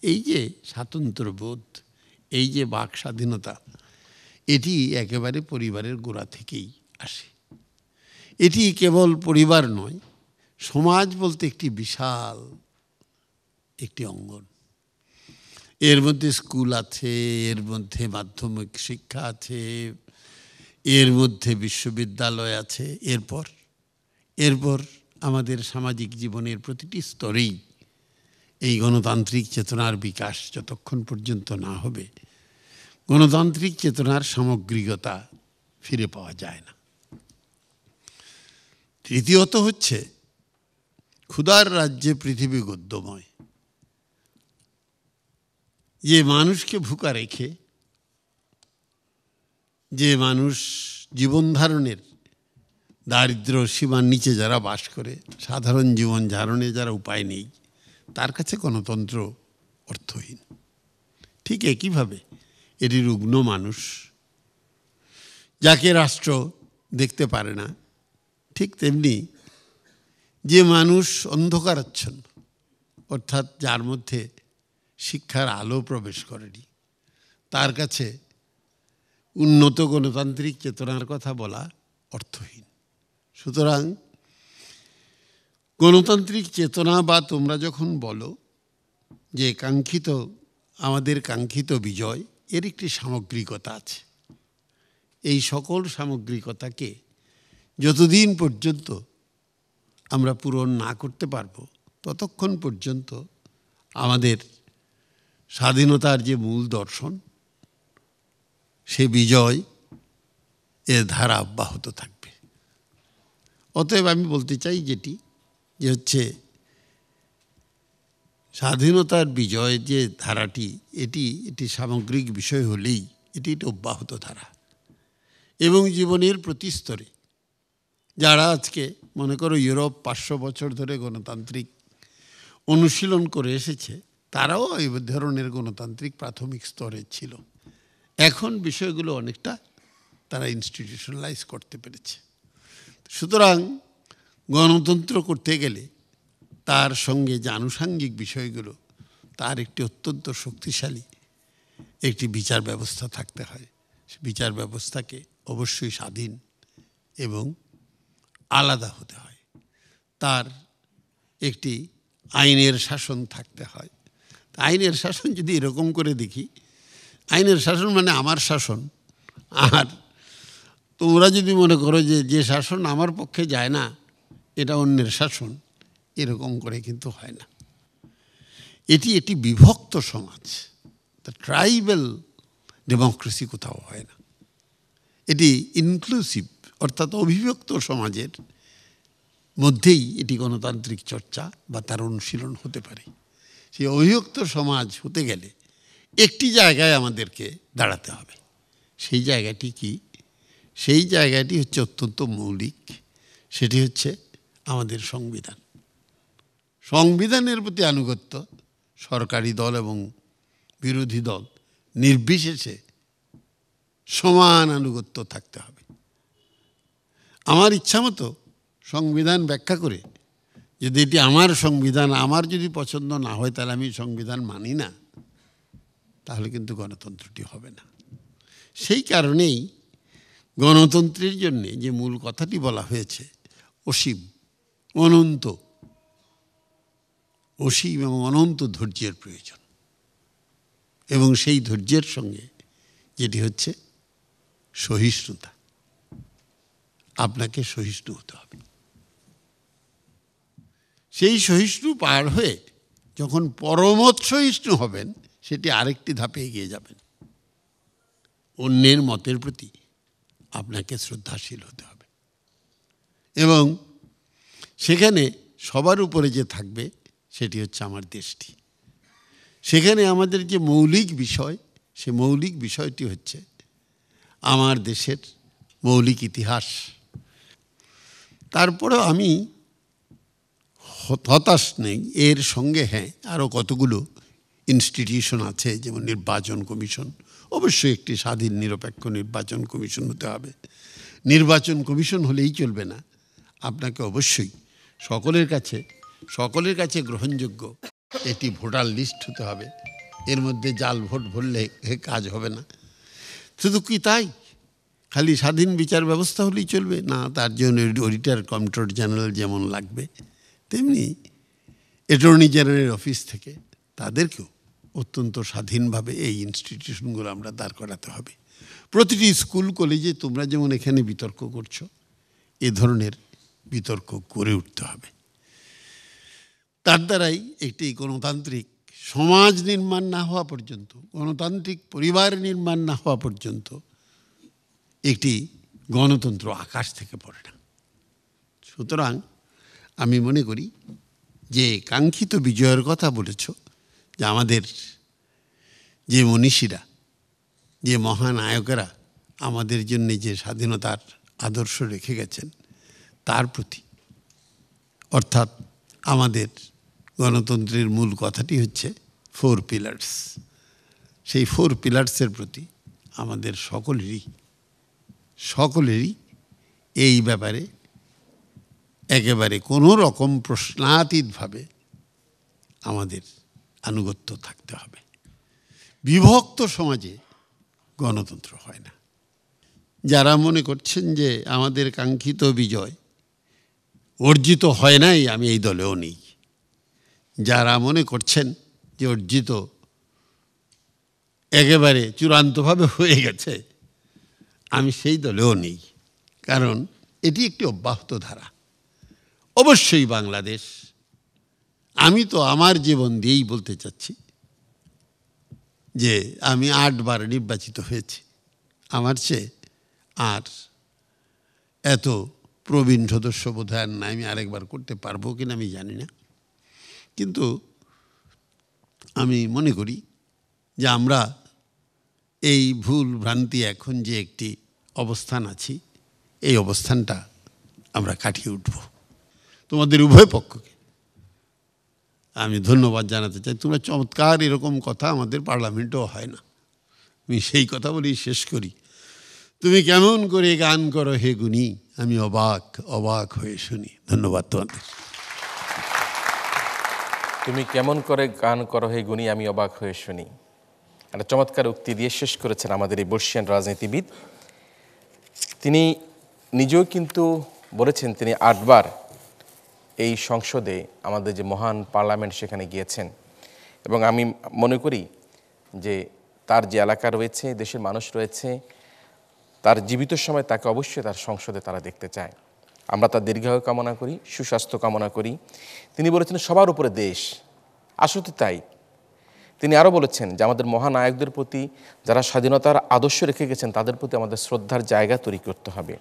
এই যে স্বাতন্ত্র্যবোধ, এই যে বাক স্বাধীনতা, এটি একেবারে পরিবারের গোড়া থেকেই আসে। এটি কেবল পরিবার নয়, সমাজ বলতে একটি বিশাল একটি অঙ্গন। এর মধ্যে স্কুল আছে, এর মধ্যে মাধ্যমিক শিক্ষা আছে, এর মধ্যে বিশ্ববিদ্যালয় আছে, এরপর আমাদের সামাজিক জীবনের প্রতিটি স্তরেই এই গণতান্ত্রিক চেতনার বিকাশ যতক্ষণ পর্যন্ত না হবে, গণতান্ত্রিক চেতনার সামগ্রিকতা ফিরে পাওয়া যায় না। তৃতীয়ত হচ্ছে, ক্ষুধার রাজ্যে পৃথিবী গদ্যময়। যে মানুষকে ভুকা রেখে, যে মানুষ জীবন ধারণের দারিদ্র সীমার নিচে যারা বাস করে, সাধারণ জীবন ধারণে যারা উপায় নেই, তার কাছে গণতন্ত্র অর্থহীন। ঠিক একইভাবে এটি রুগ্ন মানুষ, যাকে রাষ্ট্র দেখতে পারে না, ঠিক তেমনি যে মানুষ অন্ধকারাচ্ছন্ন, অর্থাৎ যার মধ্যে শিক্ষার আলো প্রবেশ করেনি, তার কাছে উন্নত গণতান্ত্রিক চেতনার কথা বলা অর্থহীন। সুতরাং গণতান্ত্রিক চেতনা বা তোমরা যখন বলো যে আমাদের কাঙ্ক্ষিত বিজয়, এর একটি সামগ্রিকতা আছে। এই সকল সামগ্রিকতাকে যতদিন পর্যন্ত আমরা পূরণ না করতে পারবো, ততক্ষণ পর্যন্ত আমাদের স্বাধীনতার যে মূল দর্শন, সে বিজয় এর ধারা অব্যাহত থাকবে। অতএব আমি বলতে চাই যে হচ্ছে স্বাধীনতার বিজয় যে ধারাটি, এটি সামগ্রিক বিষয় হলেই এটি অব্যাহত ধারা। এবং জীবনের প্রতি স্তরে যারা আজকে মনে করো ইউরোপ 500 বছর ধরে গণতান্ত্রিক অনুশীলন করে এসেছে, তারাও এই ধরনের গণতান্ত্রিক প্রাথমিক স্তরে ছিল। এখন বিষয়গুলো অনেকটা তারা ইনস্টিটিউশনালাইজ করতে পেরেছে। সুতরাং গণতন্ত্র করতে গেলে তার সঙ্গে যে আনুষাঙ্গিক বিষয়গুলো, তার একটি অত্যন্ত শক্তিশালী একটি বিচার ব্যবস্থা থাকতে হয়। বিচার ব্যবস্থাকে অবশ্যই স্বাধীন এবং আলাদা হতে হয়। তার একটি আইনের শাসন থাকতে হয়। আইনের শাসন যদি এরকম করে দেখি, আইনের শাসন মানে আমার শাসন, আর তোমরা যদি মনে করো যে শাসন আমার পক্ষে যায় না, এটা অন্যের শাসন, এরকম করে কিন্তু হয় না। এটি বিভক্ত সমাজ, ট্রাইবাল ডেমোক্রেসি কোথাও হয় না। এটি ইনক্লুসিভ, অর্থাৎ অবিভক্ত সমাজের মধ্যেই এটি গণতান্ত্রিক চর্চা বা তার অনুশীলন হতে পারে। সেই অবিভক্ত সমাজ হতে গেলে একটি জায়গায় আমাদেরকে দাঁড়াতে হবে। সেই জায়গাটি কি? সেই জায়গাটি হচ্ছে অত্যন্ত মৌলিক, সেটি হচ্ছে আমাদের সংবিধান। সংবিধানের প্রতি আনুগত্য সরকারি দল এবং বিরোধী দল নির্বিশেষে সমান আনুগত্য থাকতে হবে। আমার ইচ্ছা মতো সংবিধান ব্যাখ্যা করে যদি এটি আমার সংবিধান, আমার যদি পছন্দ না হয় তাহলে আমি সংবিধান মানি না, তাহলে কিন্তু গণতন্ত্রটি হবে না। সেই কারণেই গণতন্ত্রের জন্যে যে মূল কথাটি বলা হয়েছে, অসীম, অনন্ত, অসীম এবং অনন্ত ধৈর্যের প্রয়োজন। এবং সেই ধৈর্যের সঙ্গে যেটি হচ্ছে সহিষ্ণুতা, আপনাকে সহিষ্ণু হতে হবে। সেই সহিষ্ণু পার হয়ে যখন পরমত সহিষ্ণু হবেন, সেটি আরেকটি ধাপে এগিয়ে যাবেন। অন্যের মতের প্রতি আপনাকে শ্রদ্ধাশীল হতে হবে এবং সেখানে সবার উপরে যে থাকবে সেটি হচ্ছে আমার দেশটি। সেখানে আমাদের যে মৌলিক বিষয়, সে মৌলিক বিষয়টি হচ্ছে আমার দেশের মৌলিক ইতিহাস। তারপরেও আমি হতাশ নেই, এর সঙ্গে হ্যাঁ আরও কতগুলো ইনস্টিটিউশন আছে, যেমন নির্বাচন কমিশন। অবশ্যই একটি স্বাধীন নিরপেক্ষ নির্বাচন কমিশন হতে হবে। নির্বাচন কমিশন হলেই চলবে না, আপনাকে অবশ্যই সকলের কাছে গ্রহণযোগ্য একটি ভোটার লিস্ট হতে হবে। এর মধ্যে জাল ভোট ভরলে কাজ হবে না। শুধু কি তাই, খালি স্বাধীন বিচার ব্যবস্থা হলেই চলবে না, তার জন্য অডিটর কন্ট্রোলার জেনারেল যেমন লাগবে, তেমনি অ্যাটর্নি জেনারেলের অফিস থেকে তাদেরকেও অত্যন্ত স্বাধীনভাবে এই ইনস্টিটিউশনগুলো আমরা দাঁড় করাতে হবে। প্রতিটি স্কুল কলেজে তোমরা যেমন এখানে বিতর্ক করছো, এ ধরনের বিতর্ক করে উঠতে হবে। তার দ্বারাই একটি গণতান্ত্রিক সমাজ নির্মাণ না হওয়া পর্যন্ত, গণতান্ত্রিক পরিবার নির্মাণ না হওয়া পর্যন্ত একটি গণতন্ত্র আকাশ থেকে পড়ে না। সুতরাং আমি মনে করি যে কাঙ্ক্ষিত বিজয়ের কথা বলেছ, যে আমাদের যে মনীষীরা, যে মহানায়কেরা আমাদের জন্য যে স্বাধীনতার আদর্শ রেখে গেছেন, তার প্রতি, অর্থাৎ আমাদের গণতন্ত্রের মূল কথাটি হচ্ছে 4 পিলার্স। সেই 4 পিলার্সের প্রতি আমাদের সকলেরই এই ব্যাপারে একেবারে কোনো রকম প্রশ্নাতীতভাবে আমাদের আনুগত্য থাকতে হবে। বিভক্ত সমাজে গণতন্ত্র হয় না। যারা মনে করছেন যে আমাদের কাঙ্ক্ষিত বিজয় অর্জিত হয় নাই, আমি এই দলেও নেই। যারা মনে করছেন যে অর্জিত একেবারে চূড়ান্তভাবে হয়ে গেছে, আমি সেই দলেও নেই। কারণ এটি একটি অব্যাহত ধারা। অবশ্যই বাংলাদেশ, আমি তো আমার জীবন দিয়েই বলতে চাচ্ছি যে আমি 8 বার নির্বাচিত হয়েছি। আমার চেয়ে আর এত প্রবীণ সদস্য বোধহয় আর না, আমি আরেকবার করতে পারবো কিনা আমি জানি না। কিন্তু আমি মনে করি যে আমরা এই ভুল ভ্রান্তি, এখন যে একটি অবস্থান আছি, এই অবস্থানটা আমরা কাটিয়ে উঠব। তোমাদের উভয় পক্ষকে আমি ধন্যবাদ জানাতে চাই। তোমরা চমৎকার, এরকম কথা আমাদের পার্লামেন্টেও হয় না। আমি সেই কথা বলেই শেষ করি। তুমি কেমন করে গান করো হে গুণী, আমি অবাক অবাক হয়ে শুনি। ধন্যবাদ তোমাদের। তুমি কেমন করে গান করো হে গুণী, আমি অবাক হয়ে শুনি। একটা চমৎকার উক্তি দিয়ে শেষ করেছেন আমাদের এই বর্ষিয়ান রাজনীতিবিদ। তিনি নিজেও কিন্তু বলেছেন তিনি 8 বার এই সংসদে, আমাদের যে মহান পার্লামেন্ট, সেখানে গিয়েছেন। এবং আমি মনে করি যে তার যে এলাকা রয়েছে, দেশের মানুষ রয়েছে, তার জীবিত সময় তাকে অবশ্যই তার সংসদে তারা দেখতে চায়। আমরা তার দীর্ঘায়ু কামনা করি, সুস্বাস্থ্য কামনা করি। তিনি বলেছেন সবার উপরে দেশ, আসলে তাই। তিনি আরও বলেছেন যে আমাদের মহানায়কদের প্রতি, যারা স্বাধীনতার আদর্শ রেখে গেছেন, তাদের প্রতি আমাদের শ্রদ্ধার জায়গা তৈরি করতে হবে,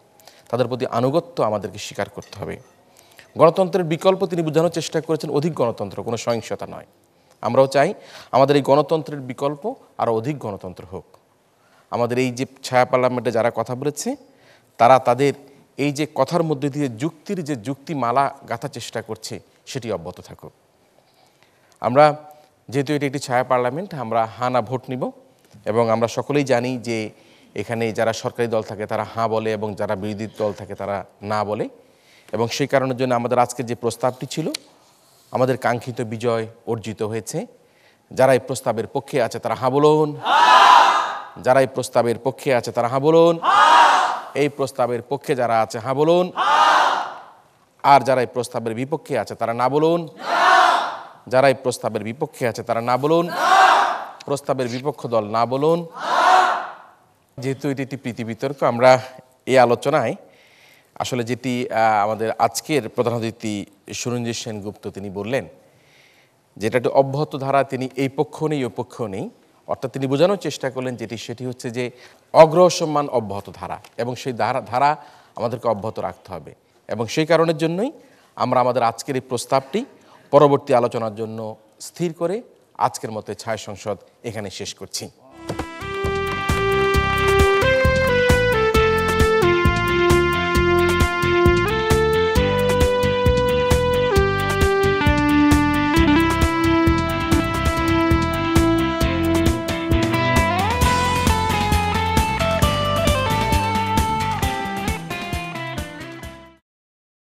তাদের প্রতি আনুগত্য আমাদেরকে স্বীকার করতে হবে। গণতন্ত্রের বিকল্প তিনি বোঝানোর চেষ্টা করেছেন অধিক গণতন্ত্র, কোনো সহিংসতা নয়। আমরাও চাই আমাদের এই গণতন্ত্রের বিকল্প আরও অধিক গণতন্ত্র হোক। আমাদের এই যে ছায়া পার্লামেন্টে যারা কথা বলেছে, তারা তাদের এই যে কথার মধ্যে দিয়ে যুক্তির যে যুক্তিমালা গাঁথার চেষ্টা করছে, সেটি অব্যাহত থাকুক। আমরা যেহেতু এটি একটি ছায়া পার্লামেন্ট, আমরা হা না ভোট নিব। এবং আমরা সকলেই জানি যে এখানে যারা সরকারি দল থাকে তারা হাঁ বলে এবং যারা বিরোধী দল থাকে তারা না বলে। এবং সেই কারণের জন্য আমাদের আজকের যে প্রস্তাবটি ছিল আমাদের কাঙ্ক্ষিত বিজয় অর্জিত হয়েছে। যারা এই প্রস্তাবের পক্ষে আছে তারা হ্যাঁ বলুন। যারা এই প্রস্তাবের পক্ষে আছে তারা হ্যাঁ বলুন। এই প্রস্তাবের পক্ষে যারা আছে হ্যাঁ বলুন। আর যারা এই প্রস্তাবের বিপক্ষে আছে তারা না বলুন। যারা এই প্রস্তাবের বিপক্ষে আছে তারা না বলুন। প্রস্তাবের বিপক্ষ দল না বলুন। যেহেতু এটি একটি প্রীতি বিতর্ক, আমরা এই আলোচনায় আসলে যেটি আমাদের আজকের প্রধান অতিথি সুরঞ্জিত সেনগুপ্ত তিনি বললেন, যেটা একটি অব্যাহত ধারা, তিনি এই পক্ষ নেই ওই পক্ষ নেই, অর্থাৎ তিনি বোঝানোর চেষ্টা করলেন সেটি হচ্ছে যে অগ্রসম্মান অব্যাহত ধারা, এবং সেই ধারা আমাদেরকে অব্যাহত রাখতে হবে। এবং সেই কারণের জন্যই আমরা আমাদের আজকের এই প্রস্তাবটি পরবর্তী আলোচনার জন্য স্থির করে আজকের মতো ছায়া সংসদ এখানে শেষ করছি।